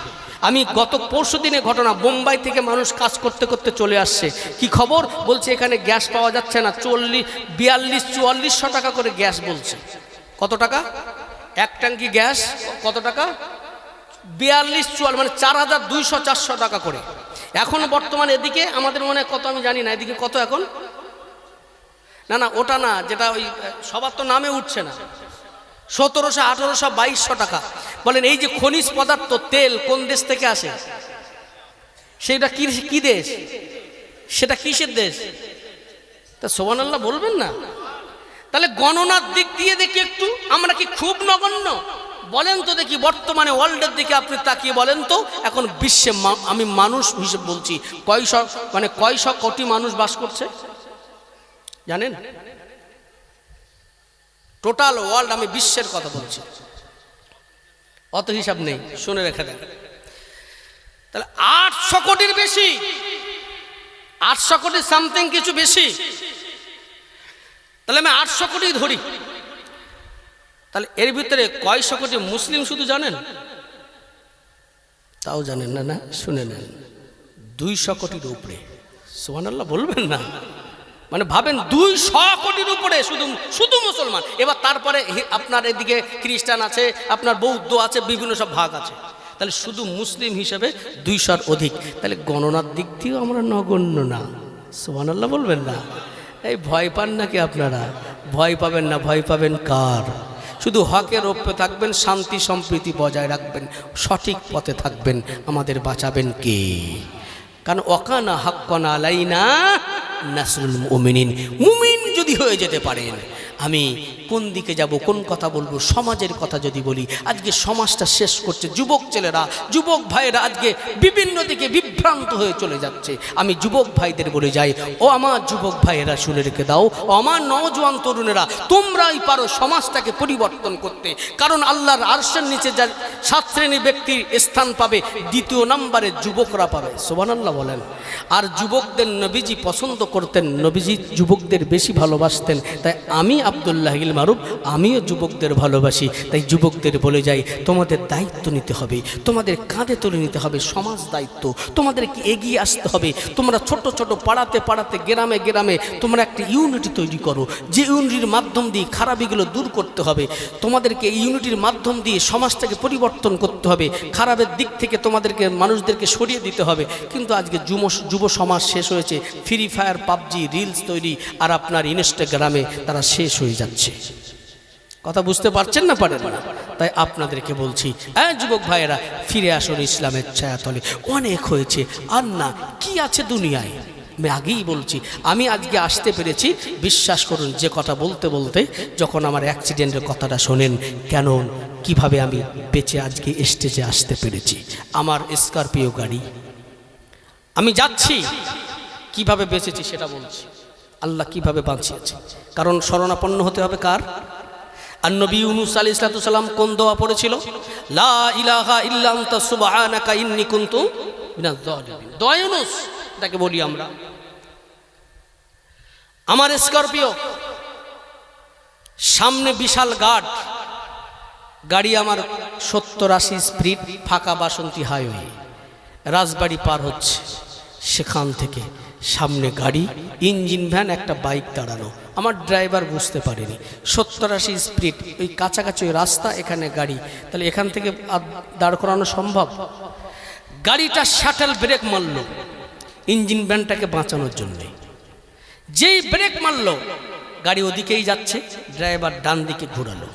আমি গত পরশু দিনে ঘটনা, বোম্বাই থেকে মানুষ কাজ করতে করতে চলে আসছে, কি খবর বলছে, এখানে গ্যাস পাওয়া যাচ্ছে না, 42-4400 টাকা করে গ্যাস বলছে। কত টাকা এক ট্যাঙ্কি গ্যাস? কত টাকা? 42-44, মানে 4200-400 টাকা করে এখন বর্তমানে। এদিকে আমাদের মনে কত আমি জানি না, এদিকে কত এখন? না ওটা না, যেটা ওই সবার তো নামে উঠছে না, 1700, 1800, 2200 টাকা। বলেন এই যে খনিজ পদার্থ তেল কোন দেশ থেকে আসে? সেটা কি দেশ? সেটা কিসের দেশ? তা সুবহানাল্লাহ বলবেন না? তাহলে গণনার দিক দিয়ে দেখি একটু আমরা কি খুব নগণ্য? বলেন তো দেখি, বর্তমানে ওয়ার্ল্ডের দিকে আপনি তাকিয়ে বলেন তো, এখন বিশ্বে আমি মানুষ হিসেবে বলছি, কয়শো কোটি মানুষ বাস করছে জানেন? টোটাল ওয়ার্ল্ড, আমি বিশ্বের কথা বলছি, অত হিসাব নেই, শুনে রেখে দেন। তাহলে 800 কোটির বেশি, 800 কোটি সামথিং কিছু বেশি। তাহলে আমি 800 কোটি ধরি, তাহলে এর ভিতরে কয়শো কোটি মুসলিম শুধু জানেন? তাও জানেন না? শুনে নেন, 200 কোটির উপরে। সুবহানাল্লাহ বলবেন না? মানে ভাবেন 200 কোটির উপরে শুধু মুসলমান। এবার তারপরে আপনার এদিকে খ্রিস্টান আছে, আপনার বৌদ্ধ আছে, বিভিন্ন সব ভাগ আছে। তাহলে শুধু মুসলিম হিসেবে 200-র অধিক। তাহলে গণনার দিক দিয়েও আমরা নগণ্য না। সুবহানাল্লাহ বলবেন না? এই ভয় পান নাকি আপনারা? ভয় পাবেন না। ভয় পাবেন কার? শুধু হকের ওপরে থাকবেন, শান্তি সম্প্রীতি বজায় রাখবেন, সঠিক পথে থাকবেন, আমাদের বাঁচাবেন কে? কারণ ওয়াকানা হাক্কান আলাইনা নাসরুল মুমিনিন। মুমিন যদি হয়ে যেতে পারেন, আমি কোন দিকে যাব, কোন কথা বলবো? সমাজের কথা যদি বলি, আজকে সমাজটা শেষ করছে যুবক ছেলেরা, যুবক ভাইয়েরা আজকে বিভিন্ন দিকে বিভ্রান্ত হয়ে চলে যাচ্ছে। আমি যুবক ভাইদের বলে যাই, ও আমার যুবক ভাইয়েরা শুনে রেখে দাও, ও আমার নওজোয়ান তরুণেরা, তোমরাই পারো সমাজটাকে পরিবর্তন করতে। কারণ আল্লাহর আরশের নিচে যা 7 শ্রেণীর ব্যক্তির স্থান পাবে, 2 নম্বরে যুবকরা পাবে। সুবহানাল্লাহ বলেন। আর যুবকদের নবীজি পছন্দ করতেন, নবীজি যুবকদের বেশি ভালোবাসতেন। তাই আমি আব্দুল্লাহ ইল মারুফ, আমিও যুবকদের ভালোবাসি। তাই যুবকদের বলে যাই, তোমাদের দায়িত্ব নিতে হবে, তোমাদের কাঁধে তুলে নিতে হবে সমাজ দায়িত্ব, তোমাদেরকে এগিয়ে আসতে হবে। তোমরা ছোট ছোট পাড়াতে পাড়াতে, গ্রামে গ্রামে তোমরা একটা ইউনিটি তৈরি করো, যে ইউনিটির মাধ্যম দিয়ে খারাপিগুলো দূর করতে হবে। তোমাদেরকে এই ইউনিটির মাধ্যম দিয়ে সমাজটাকে পরিবর্তন করতে হবে, খারাপের দিক থেকে তোমাদেরকে মানুষদেরকে সরিয়ে দিতে হবে। কিন্তু আজকে যুব সমাজ শেষ হয়েছে, ফ্রি ফায়ার, পাবজি, রিলস তৈরি, আর আপনার ইনস্টাগ্রামে তারা শেষ হয়ে যাচ্ছে। কথা বুঝতে পারছেন না? পারেন না? তাই আপনাদেরকে বলছি, যুবক ভাইয়েরা, ফিরে আসুন ইসলামের ছায়াতলে। অনেক হয়েছে, আর না কি আছে দুনিয়ায়। আমি আগেই বলছি, আমি আজকে আসতে পেরেছি, বিশ্বাস করুন, যে কথা বলতে বলতে যখন আমার অ্যাক্সিডেন্টের কথাটা শোনেন, কেন কিভাবে আমি বেঁচে আজকে স্টেজে আসতে পেরেছি। আমার স্করপিও গাড়ি, আমি যাচ্ছি, কিভাবে বেঁচেছি সেটা বলছি, আল্লাহ কিভাবে বাঁচিয়েছে। কারণ শরণাপন্ন হতে হবে কার? আর নবী ইউনূস আলাইহিস সালাম কোন দোয়া পড়েছিল? লা ইলাহা ইল্লা আনতা সুবহানাকা ইন্নী কুনতু মিনাজ জালিমিন। দোয়া ইউনূস, তাকে বলি আমরা। আমার স্করপিও, সামনে বিশাল গাড়ি আমার 70-80 স্পিড, ফাঁকা বাসন্তী হাইওয়ে, রাজবাড়ি পার হচ্ছে। সেখান থেকে সামনে গাড়ি, ইঞ্জিন ভ্যান, একটা বাইক দাঁড়ানো। আমার ড্রাইভার বুঝতে পারেনি 70-80 স্পিড, ওই কাছাকাছি ওই রাস্তা, এখানে গাড়ি, তাহলে এখান থেকে দাঁড় করানো সম্ভব? গাড়িটা শাটল ব্রেক মারল ইঞ্জিন ভ্যানটাকে বাঁচানোর জন্যে। যেই ব্রেক মারল, গাড়ি ওদিকেই যাচ্ছে, ড্রাইভার ডান দিকে ঘোরালো,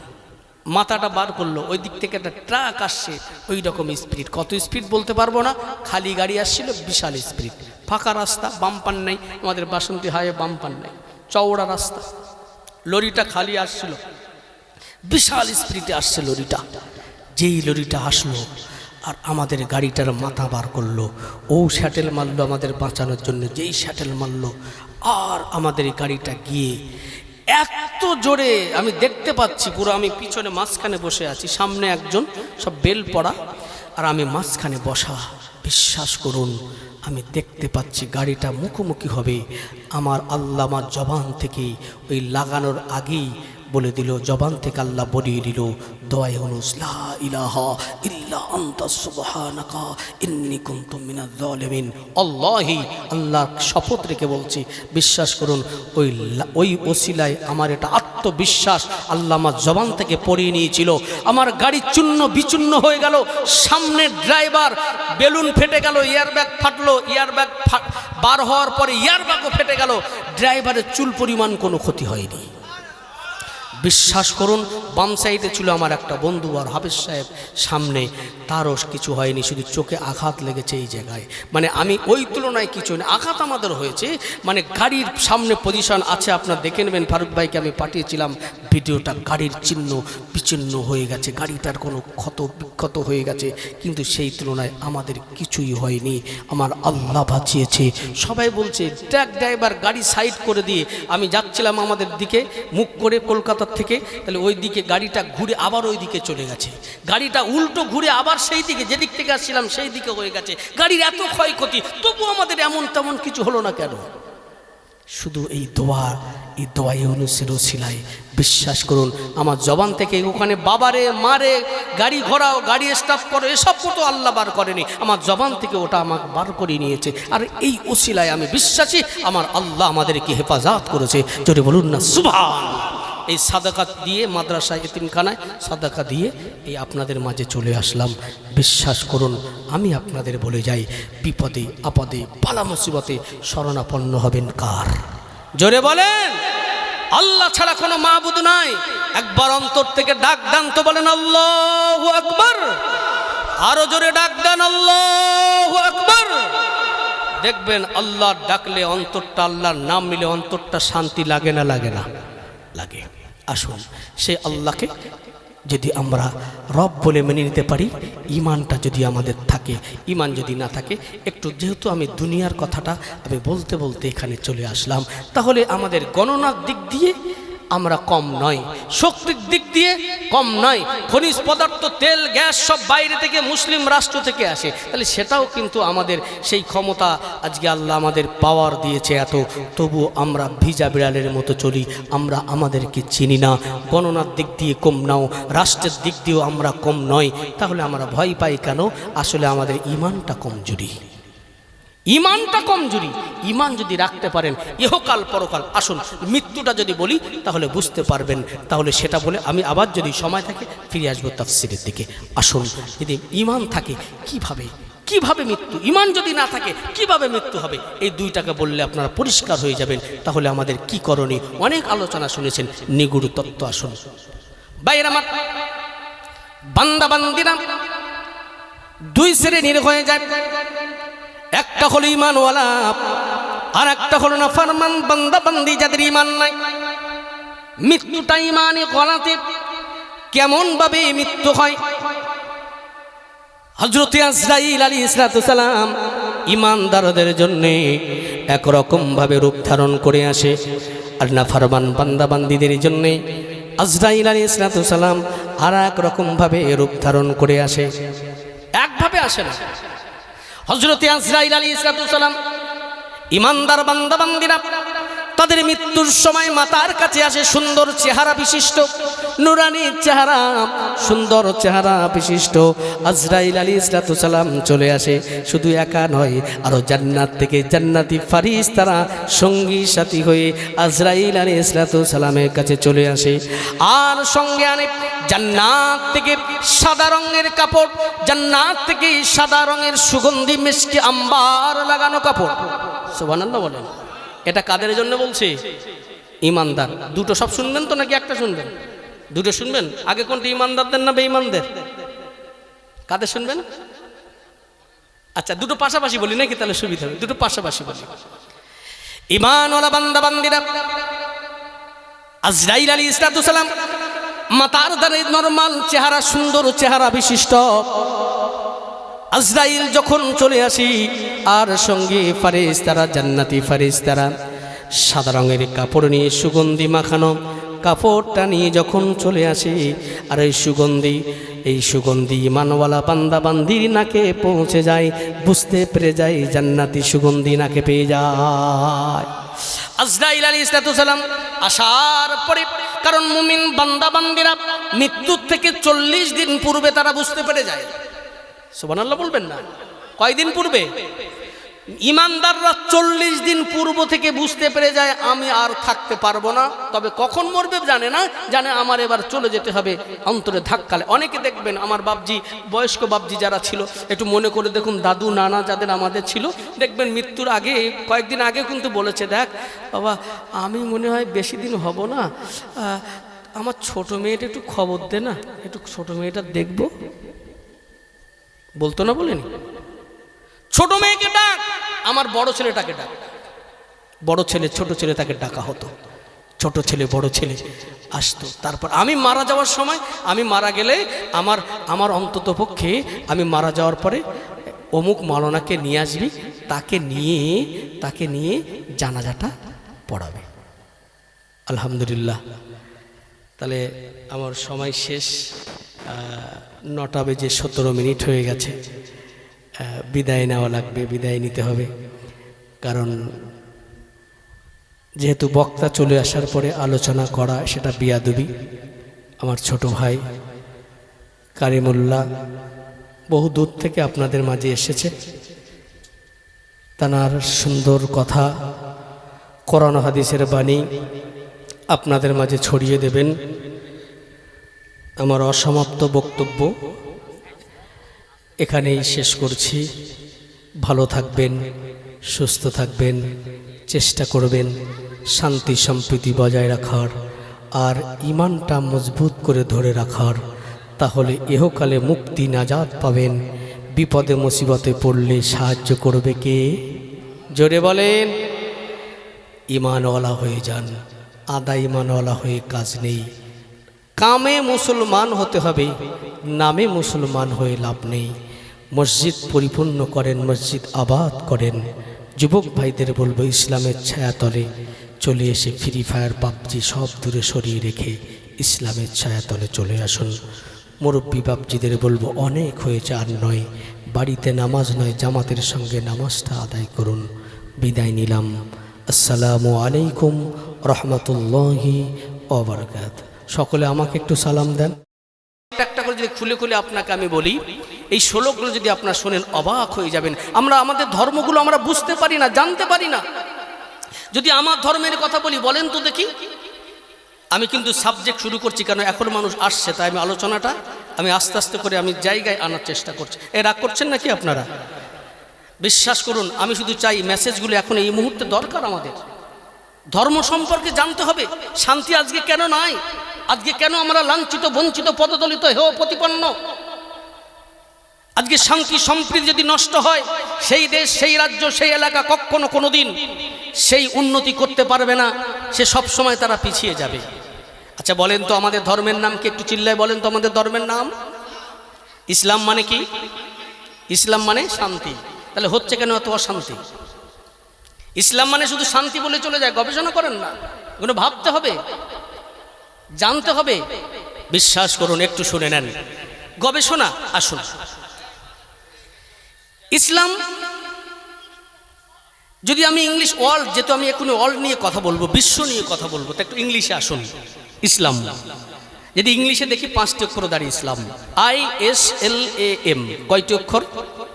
মাথাটা বার করলো, ওই দিক থেকে একটা ট্রাক আসছে, ওই রকম স্পিড। কত স্পিড বলতে পারবো না, খালি গাড়ি আসছিল, বিশাল স্পিড, ফাঁকা রাস্তা, বাম্পার নেই, আমাদের বাসন্তী হাইওয়ে বাম্পার নেই, চওড়া রাস্তা। লরিটা খালি আসছিল, বিশাল স্পিডে আসছে লরিটা। যেই লরিটা আসলো আর আমাদের গাড়িটার মাথা বার করলো, ও শ্যাটেল মারলো আমাদের বাঁচানোর জন্য। যেই শ্যাটেল মারলো আর আমাদের গাড়িটা গিয়ে এত জোরে, আমি দেখতে পাচ্ছি পুরো, আমি পিছনে মাঝখানে বসে আছি, সামনে একজন, সব বেল পড়া, আর আমি মাঝখানে বসা। বিশ্বাস করুন, আমি দেখতে পাচ্ছি গাড়িটা মুখোমুখি হবে। আমার আল্লাহ আমার জবান থেকে ওই লাগানোর আগেই বলে দিল, জবান থেকে আল্লাহ বলিয়ে দিল, দোয়া ইউনূস, লা ইলাহা ইল্লা আনতা সুবহানাকা ইন্নী কুনতু মিনাজ জালিমিন। আল্লাহি, আল্লাহ শপথ রেখে বলছি, বিশ্বাস করুন, ওই ওসিলায় আমার এটা আত্মবিশ্বাস আল্লাহ আমার জবান থেকে পড়িয়ে নিয়েছিল। আমার গাড়ি চূর্ণ বিচূর্ণ হয়ে গেল, সামনের ড্রাইভার বেলুন ফেটে গেল, এয়ারব্যাগ ফাটলো, এয়ারব্যাগ বার হওয়ার পরে এয়ারব্যাগও ফেটে গেল, ড্রাইভারের চুল পরিমাণ কোনো ক্ষতি হয়নি। বিশ্বাস করুন, বাম সাইডে ছিল আমার একটা বন্ধু আর হাফেজ সাহেব, সামনে তারও কিছু হয়নি, শুধু চোখে আঘাত লেগেছে এই জায়গায়। মানে আমি ওই তুলনায় কিছু নেই, আঘাত আমাদের হয়েছে। মানে গাড়ির সামনে পজিশন আছে, আপনার দেখে নেবেন, ফারুক ভাইকে আমি পাঠিয়েছিলাম ভিডিওটা। গাড়ির চিহ্ন বিচ্ছিন্ন হয়ে গেছে, গাড়িটার কোনো ক্ষত বিক্ষত হয়ে গেছে, কিন্তু সেই তুলনায় আমাদের কিছুই হয়নি। আমার আল্লাহ বাঁচিয়েছে। সবাই বলছে ট্রাক ড্রাইভার গাড়ি সাইড করে দিয়ে, আমি যাচ্ছিলাম আমাদের দিকে মুখ করে কলকাতা থেকে, তাহলে ওই দিকে গাড়িটা ঘুরে আবার ওই দিকে চলে গেছে, গাড়িটা উল্টো ঘুরে আবার সেই দিকে, যেদিক থেকে আসছিলাম সেই দিকে হয়ে গেছে। গাড়ির এত ক্ষয়ক্ষতি, তবু আমাদের এমন তেমন কিছু হলো না কেন? শুধু এই দোয়া ইউনূসের ওসিলায়। বিশ্বাস করুন, আমার জবান থেকে ওখানে বাবারে মারে, গাড়ি ঘোরাও, গাড়ি স্টপ করো, এসব তো আল্লাহ বার করেনি, আমার জবান থেকে ওটা আমাকে বার করে নিয়েছে। আর এই ওসিলায় আমি বিশ্বাসী, আমার আল্লাহ আমাদেরকে হেফাজত করেছে। জোরে বলুন না সুবহানাল্লাহ। এই সাদাকা দিয়ে, মাদ্রাসায় এতিমখানায় সাদাকা দিয়ে এই আপনাদের মাঝে চলে আসলাম। বিশ্বাস করুন, আমি আপনাদের বলে যাই, বিপদে আপদে বালা মুসিবতে শরণাপন্ন হবেন কার? জোরে বলেন, আল্লাহ ছাড়া কোনো মাবুদ নাই। একবার অন্তর থেকে ডাক দেন তো, বলেন আল্লাহু আকবার। আরো জোরে ডাক দেন, আল্লাহু আকবার। দেখবেন আল্লাহর ডাকলে অন্তরটা, আল্লাহর নাম নিলে অন্তরটা শান্তি লাগে না? লাগে না? লাগে। আসুন, সে আল্লাহকে যদি আমরা রব বলে মেনে নিতে পারি, ইমানটা যদি আমাদের থাকে, ইমান যদি না থাকে, একটু যেহেতু আমি দুনিয়ার কথাটা আমি বলতে বলতে এখানে চলে আসলাম, তাহলে আমাদের গণনার দিক দিয়ে আমরা কম নয়, শক্তির দিক দিয়ে কম নয়। খনিজ পদার্থ, তেল, গ্যাস সব বাইরে থেকে, মুসলিম রাষ্ট্র থেকে আসে, তাহলে সেটাও কিন্তু আমাদের সেই ক্ষমতা আজকে আল্লাহ আমাদের পাওয়ার দিয়েছে এত, তবু আমরা ভিজা বিড়ালের মতো চলি, আমরা আমাদেরকে চিনি না। গণনার দিক দিয়ে কম নাও, রাষ্ট্রের দিক দিয়েও আমরা কম নয়, তাহলে আমরা ভয় পাই কেন? আসলে আমাদের ইমানটা কমজোরি, ইমানটা কমজোরি। ইমান যদি রাখতে পারেন, ইহকাল পরকাল, আসুন মৃত্যুটা যদি বলি তাহলে বুঝতে পারবেন, তাহলে সেটা বলে আমি আবার যদি সময় থাকে ফিরে আসবো তাফসিরের দিকে। আসুন, যদি ইমান থাকে কিভাবে মৃত্যু, ইমান যদি না থাকে কিভাবে মৃত্যু হবে, এই দুইটাকে বললে আপনারা পরিষ্কার হয়ে যাবেন। তাহলে আমাদের কি করণীয়, অনেক আলোচনা শুনেছেন, নিগুড় তত্ত্ব। আসুন ভাইয়েরা আমার, বান্দা বান্দিরা দুই শ্রেণীর হয়ে যায়। একটা হলো ইমানওয়ালা, আর একটা হলো নাফরমান বান্দা বান্দি, যাদের ইমান নাই। মৃত্যুটা ইমানে গলাতে কেমন ভাবে মৃত্যু হয়? হযরত আজরাইল আলাইহিস সালাম ইমানদারদের জন্য একরকম ভাবে রূপ ধারণ করে আসে, আর নাফরমান বান্দা বান্দিদের জন্য আজরাইল আলাইহিস সালাম আর এক রকমভাবে রূপ ধারণ করে আসে, একভাবে আসে না। হযরতে আজরাইল আলাইহিস সালাম ইমানদার বান্দা বান্দিরা তাদের মৃত্যুর সময় মাতার কাছে আসে, সুন্দর চেহারা বিশিষ্ট, নুরানি চেহারা, সুন্দর চেহারা বিশিষ্ট আজরাইল আলাইহিস সালাম চলে আসে। শুধু একা নয়, আরো জান্নাত থেকে জান্নাতি ফারিস্তারা সঙ্গী সাথী হয়ে আজরাইল আলাইহিস সালামের কাছে চলে আসে, আর সঙ্গে আনে জান্নাত থেকে সাদা রঙের কাপড়, জান্নাত থেকে সাদা রঙের সুগন্ধি মিষ্টি আম্বার লাগানো কাপড়। সুবহানাল্লাহ বলেন। এটা কাদের জন্য বলছি? ইমানদার। দুটো সব শুনবেন তো নাকি একটা শুনবেন? দুটো শুনবেন। আগে কোনটা, ইমানদারদের না বেঈমানদের? কাদের শুনবেন? আচ্ছা, দুটো পাশাপাশি বলি নাকি, তাহলে সুবিধা হবে। দুটো পাশাপাশি বলি। ঈমানওয়ালা বান্দা বান্দিরা আজরাইল আলাইহিস সালাম মাতার দ্বারে নরমাল চেহারা, সুন্দর চেহারা বিশিষ্ট আজরাইল যখন চলে আসি, আর সঙ্গে ফারিস্তারা, জান্নাতি ফারিস্তারা সাদা রঙের কাপড় নিয়ে, সুগন্ধি মাখানো কাপড়টা নিয়ে যখন চলে আসে, আর এই সুগন্ধি ঈমানওয়ালা বান্দা বান্দির নাকে পৌঁছে যায়, বুঝতে পেরে যায় জান্নাতি সুগন্ধি নাকে পেয়ে যায়। আজরাইল আলাইহিস সালাম আসার পরে, কারণ মুমিন বান্দা বান্দিরা মৃত্যুর থেকে 40 দিন পূর্বে তারা বুঝতে পেরে যায়। সুবহানাল্লাহ বলবেন না? কয়দিন পূর্বে? ইমানদাররা 40 দিন পূর্ব থেকে বুঝতে পেরে যায় আমি আর থাকতে পারবো না। তবে কখন মরবে জানে না, জানে আমার এবার চলে যেতে হবে। অন্তরে ধাক্কালে অনেকে দেখবেন, আমার বাপজি, বয়স্ক বাপজি যারা ছিল, একটু মনে করে দেখুন, দাদু নানা যাদের আমাদের ছিল, দেখবেন মৃত্যুর আগে, কয়েকদিন আগে কিন্তু বলেছে, দেখ বাবা, আমি মনে হয় বেশি দিন হব না, আমার ছোট মেয়েটা একটু খবর দে না, একটু ছোট মেয়েটা দেখবো। বলতো না? বলেনি? ছোট মেয়েকে ডাক, আমার বড় ছেলেটাকে ডাক। বড় ছেলে ছোট ছেলে তাকে ডাকা হতো, ছোট ছেলে বড় ছেলে আসতো। তারপর আমি মারা যাওয়ার সময়, আমি মারা গেলে আমার অন্তত পক্ষে আমি মারা যাওয়ার পরে অমুক মাওলানাকে নিয়ে আসবি, তাকে নিয়ে জানাজাটা পড়াবে। আলহামদুলিল্লাহ। তাহলে আমার সময় শেষ, 9টা বেজে 17 মিনিট হয়ে গেছে। বিদায় নেওয়া লাগবে, বিদায় নিতে হবে। কারণ যেহেতু বক্তা চলে আসার পরে আলোচনা করা সেটা বিয়াদবি। আমার ছোট ভাই কারিমুল্লাহ বহু দূর থেকে আপনাদের মাঝে এসেছে, তার সুন্দর কথা, কোরআন হাদিসের বাণী আপনাদের মাঝে ছড়িয়ে দেবেন। আমার অসমাপ্ত বক্তব্য এখানেই শেষ করছি। ভালো থাকবেন, সুস্থ থাকবেন, চেষ্টা করবেন শান্তি সম্প্রীতি বজায় রাখার, আর ঈমানটা মজবুত করে ধরে রাখার। তাহলে ইহকালে মুক্তি নাজাত পাবেন। বিপদে মুসিবতে পড়লে সাহায্য করবে কে? জোরে বলেন। ঈমানওয়ালা হয়ে যান, আদা ঈমানওয়ালা হয়ে কাজ নেই। কামে মুসলমান হতে হবে, নামে মুসলমান হয়ে লাভ নেই। মসজিদ পরিপূর্ণ করেন, মসজিদ আবাদ করেন। যুবক ভাইদের বলবো, ইসলামের ছায়াতলে চলে এসে ফ্রি ফায়ার পাবজি সব দূরে সরিয়ে রেখে ইসলামের ছায়াতলে চলে আসুন। মুরব্বী বাপজিদের বলবো, অনেক হয়েছে, আর নয়। বাড়িতে নামাজ নয়, জামাতের সঙ্গে নামাজটা আদায় করুন। বিদায় নিলাম। আসসালামু আলাইকুম রহমতুল্লাহি ওয়া বারাকাতুহু। সকলে আমাকে একটু সালাম দেন। একটা করে যদি খুলে খুলে আপনাকে আমি বলি, এই শ্লোকগুলো যদি আপনারা শোনেন অবাক হয়ে যাবেন। আমরা আমাদের ধর্মগুলো আমরা বুঝতে পারি না, জানতে পারি না। যদি আমার ধর্মের কথা বলি, বলেন তো দেখি। আমি কিন্তু সাবজেক্ট শুরু করছি, কারণ এখন মানুষ আসছে, তাই আমি আলোচনাটা আস্তে আস্তে করে আমি জায়গায় আনার চেষ্টা করছি। রাগ করছেন নাকি আপনারা? বিশ্বাস করুন, আমি শুধু চাই মেসেজগুলো এখন এই মুহূর্তে দরকার। আমাদের ধর্ম সম্পর্কে জানতে হবে। শান্তি আজকে কেন নাই? আজকে কেন আমরা লাঞ্ছিত, বঞ্চিত, পদদলিত, হেয় প্রতিপন্ন? আজকে শান্তি সম্প্রীতি যদি নষ্ট হয়, সেই দেশ, সেই রাজ্য, সেই এলাকা কখনো কোনোদিন সেই উন্নতি করতে পারবে না। সে সব সময় তারা পিছিয়ে যাবে। আচ্ছা বলেন তো, আমাদের ধর্মের নাম কি? একটু চিল্লায় বলেন তো, আমাদের ধর্মের নাম ইসলাম। মানে কি? ইসলাম মানে শান্তি। তাহলে হচ্ছে কেন এত অশান্তি? ইসলাম মানে শুধু শান্তি বলে চলে যায়, গবেষণা করেন না, এগুলো ভাবতে হবে। জানতে হবে। বিশ্বাস করুন, একটু শুনে নেন, গবেষণা আসুন। ইসলাম যদি আমি ইংলিশ ওয়ার্ল্ড, যেহেতু আমি এখন ওয়ার্ল্ড নিয়ে কথা বলবো, বিশ্ব নিয়ে কথা বলবো, তো একটু ইংলিশে আসুন। ইসলাম যদি ইংলিশে দেখি 5টি অক্ষর দাঁড়িয়ে ইসলাম, ISLAM। কয়টি অক্ষর?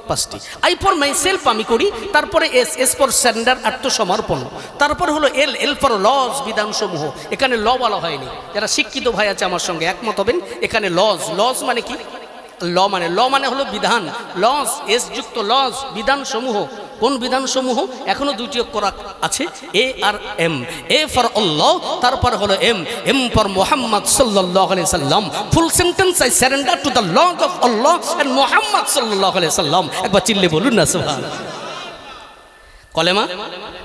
5টি। আই ফর মাই সেলফ আমি করি, তারপরে এস ফর স্যান্ডার, আত্মসমর্পণ, তারপরে হলো এল ফর লজ, বিধানসমূহ। এখানে ল বলা হয়নি, যারা শিক্ষিত ভাই আছে আমার সঙ্গে একমত হবেন। এখানে লজ মানে কি? ল মানে হলো বিধান, লজ এস যুক্ত লজ, বিধানসমূহ। কোন বিধানসমূহ? এখনো 2টি অক্ষর আছে, A আর M। A ফর আল্লাহ, তারপর হলো M ফর মুহাম্মদ সাল্লাল্লাহু আলাইহি সাল্লাম। Full sentence, I surrender to the laws of Allah and Muhammad সাল্লাল্লাহু আলাইহি সাল্লাম। একবার চিল্লে বলুন না সুবহানাল্লাহ। কলেমা,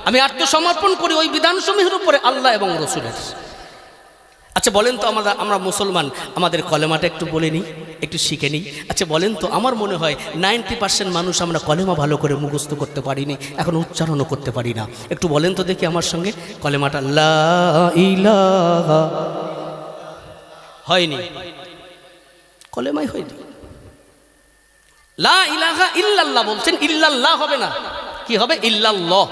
আমি আত্মসমর্পণ করি ওই বিধানসমূহের উপরে, আল্লাহ এবং রাসূলের। আচ্ছা বলেন তো, আমরা মুসলমান, আমাদের কলেমাটা একটু বলে নিই, একটু শিখে নিই। আচ্ছা বলেন তো, আমার মনে হয় 90% মানুষ আমরা কলেমা ভালো করে মুখস্থ করতে পারিনি, এখন উচ্চারণও করতে পারি না। একটু বলেন তো দেখি আমার সঙ্গে কলেমাটা। লা ইলাহা, হয়নি, কলেমাই হয়নি। লা ইলাহা ইল্লাল্লাহ বলছেন, ইল্লাল্লাহ হবে না, কি হবে? ইল্লাল্লাহ।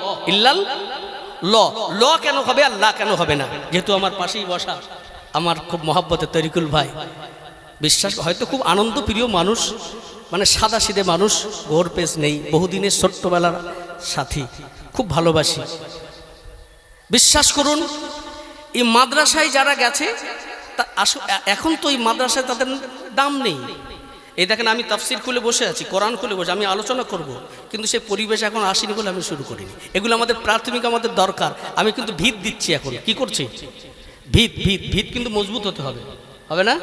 ল কেন হবে আর লা কেন হবে না? যেহেতু আমার পাশেই বসা আমার খুব মহব্বতের তরিকুল ভাই, বিশ্বাস হয়তো খুব আনন্দ প্রিয় মানুষ, মানে সাদা সিধে মানুষ, ঘোর পেশ নেই, বহুদিনের ছোট্টবেলার সাথী, খুব ভালোবাসি। বিশ্বাস করুন, এই মাদ্রাসায় যারা গেছে এখন তো এই মাদ্রাসায় তাদের দাম নেই। এই দেখেন, আমি তাফসির খুলে বসে আছি, কোরআন খুলে বসে আমি আলোচনা করব, কিন্তু সেই পরিবেশ এখন আসেনি বলে আমি শুরু করিনি। এগুলো আমাদের প্রাথমিক, আমাদের দরকার। আমি কিন্তু ভিত দিচ্ছি, এখন কি করছি? ভিত কিন্তু মজবুত হতে হবে, হবে না?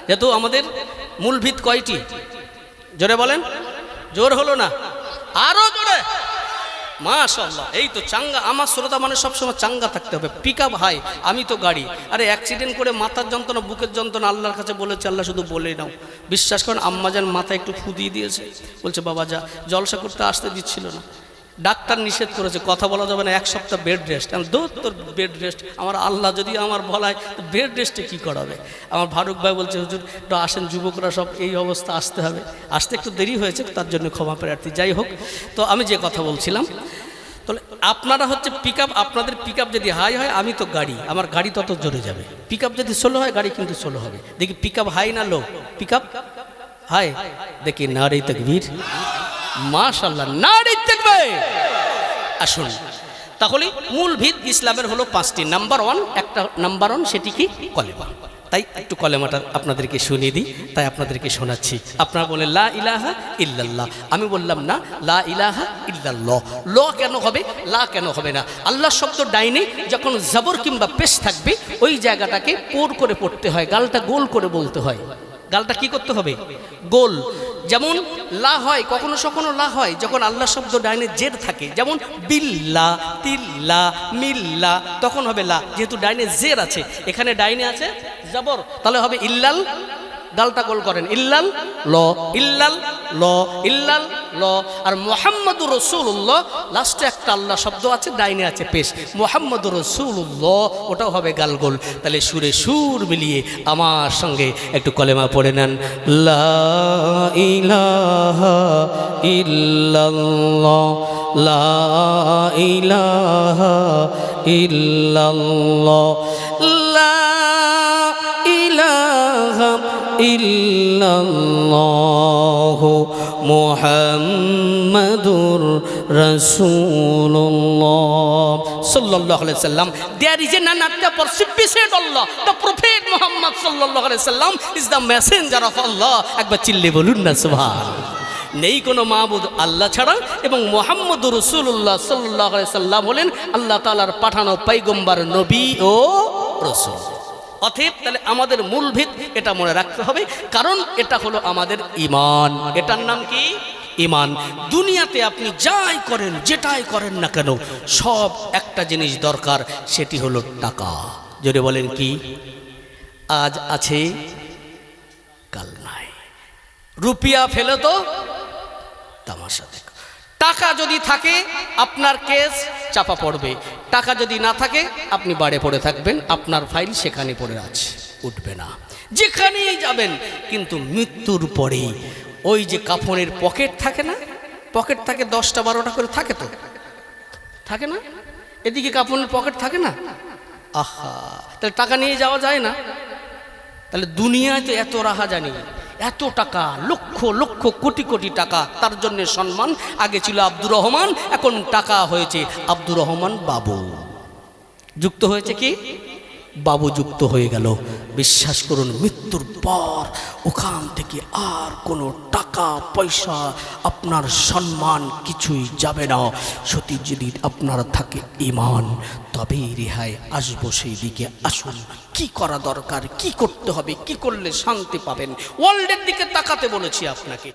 যেহেতু আমাদের মূল ভিত কয়টি? জোরে বলেন, জোর হলো না, আরো জোরে। মাশাআল্লাহ, এই তো চাঙ্গা। আমার শ্রোতা মানে সবসময় চাঙ্গা থাকতে হবে। পিকআপ হাই, আমি তো গাড়ি। আরে অ্যাক্সিডেন্ট করে মাথার যন্ত্রণা, বুকের যন্ত্রণা, আল্লাহর কাছে বলেছে, আল্লাহ শুধু বলে নাও। বিশ্বাস করেন, আম্মাজান মাথায় একটু ফু দিয়ে দিয়েছে, বলছে বাবা যা, জলসা করতে আসতে দিচ্ছিল না, ডাক্তার নিষেধ করেছে, কথা বলা যাবে না, 1 সপ্তাহ বেড রেস্ট। আমি তোর বেড রেস্ট, আমার আল্লাহ যদি আমার বলায় বেড রেস্টে কী করাবে? আমার ফারুক ভাই বলছে, হুজুর একটু আসেন, যুবকরা সব এই অবস্থা, আসতে হবে। আসতে একটু দেরি হয়েছে, তার জন্য ক্ষমা প্রার্থী। যাই হোক, তো আমি যে কথা বলছিলাম, তাহলে আপনারা হচ্ছে পিকআপ, আপনাদের পিকআপ যদি হাই হয়, আমি তো গাড়ি, আমার গাড়ি তত জোরে যাবে। পিকআপ যদি স্লো হয়, গাড়ি কিন্তু স্লো হবে। দেখি পিকআপ হাই না লো? Pickup high. দেখি নারে তাকবীর, মাশাআল্লাহ, নারে তাকবীর। আসুন, তাহলে মূল ভিত ইসলামের হলো 5টি। নাম্বার 1, একটা নাম্বার 1, সেটি কি? কলেমা। তাই একটু কলেমাটা আপনাদেরকে শুনিয়ে দিই, তাই আপনাদেরকে শোনাচ্ছি। আপনারা বলেন লা ইলাহা ইল্লাল্লাহ, আমি বললাম না লা ইলাহা ইল্লাল্লাহ। ল কেন হবে, লা কেন হবে না? আল্লাহ শব্দ ডাইনে যখন জবর কিংবা পেশ থাকবে, ওই জায়গাটাকে কোর করে পড়তে হয়, গালটা গোল করে বলতে হয়। গালটা কি করতে হবে? গোল। যেমন লা হয়, কখনো কখনো লা হয় যখন আল্লাহ শব্দ ডাইনে জের থাকে, যেমন বিল্লা, তিল্লা, মিল্লা, তখন হবে লা। যেহেতু ডাইনে জের আছে, এখানে ডাইনে আছে জবর, তাহলে হবে ইল্লাল। গালটা গোল করেন, ইল্লাল ল, ইল্লাল ল, ইল্লাল ল। আর মুহাম্মাদুর রাসূলুল্লাহ, লাস্টে একটা আল্লাহ শব্দ আছে, ডাইনে আছে পেশ, মুহাম্মাদুর রাসূলুল্লাহ, ওটাও হবে গাল গোল। তাহলে সুরে সুর মিলিয়ে আমার সঙ্গে একটু কলেমা পড়ে নেন। লা ইলাহা ইল্লাল্লাহ, লা ইলাহা ইল্লাল্লাহ, লা ইলাহা ইল্লাল্লাহু মুহাম্মাদুর রাসূলুল্লাহ sallallahu alaihi wasallam. There is none other beside Allah. The Prophet Muhammad sallallahu alaihi wasallam is the messenger of Allah. একবার চিল্লে বলুন না সুবহানাল্লাহ। নেই কোনো মাবুদ আল্লাহ ছাড়া, এবং মুহাম্মদুর রাসূলুল্লাহ সাল্লাল্লাহু আলাইহি সাল্লাম হলেন আল্লাহ তাআলার পাঠানো পয়গম্বর, নবী ও রাসূল। অতএব তাহলে আমাদের মূল ভিত এটা মনে রাখতে হবে, কারণ এটা হলো আমাদের ঈমান। এটার নাম কি? ঈমান। দুনিয়াতে আপনি যাই করেন, যেটাই করেন না কেন, সব একটা জিনিস দরকার, সেটি হলো টাকা। জোরে বলেন কি? আজ আছে কাল নাই, রুপিয়া ফেলে তো তামাশা দেখো। টাকা যদি থাকে আপনার কেস চাপা পড়বে, টাকা যদি না থাকে আপনি বাড়ে পড়ে থাকবেন, আপনার ফাইল সেখানে পড়ে আছে। উঠবে না, যেখানেই যাবেন। কিন্তু মৃত্যুর পরে ওই যে কাফনের পকেট থাকে না, পকেট থাকে 10টা 12টা করে থাকে, তো থাকে না? এদিকে কাফনের পকেট থাকে না? আহা, তাহলে টাকা নিয়ে যাওয়া যায় না? তাহলে দুনিয়ায় তো এত রাহাজানি, এত টাকা, লক্ষ লক্ষ কোটি কোটি টাকা, তার জন্য সম্মান। আগে ছিল আব্দুর রহমান, এখন টাকা হয়েছে আব্দুর রহমান বাবু, যুক্ত হয়েছে কি বাবু যুক্ত হয়ে গেল। বিশ্বাস করুন, মৃত্যুর পর ওখান থেকে আর কোনো টাকা পয়সা, আপনার সম্মান কিছুই যাবে না। সত্যি যদি আপনার থাকে ঈমান, তবেই রেহাই আসবো। সেই দিকে আসুন। কি করা দরকার, কি করতে হবে, কি করলে শান্তি পাবেন, ওয়ার্ল্ডের দিকে তাকাতে বলেছি আপনাকে।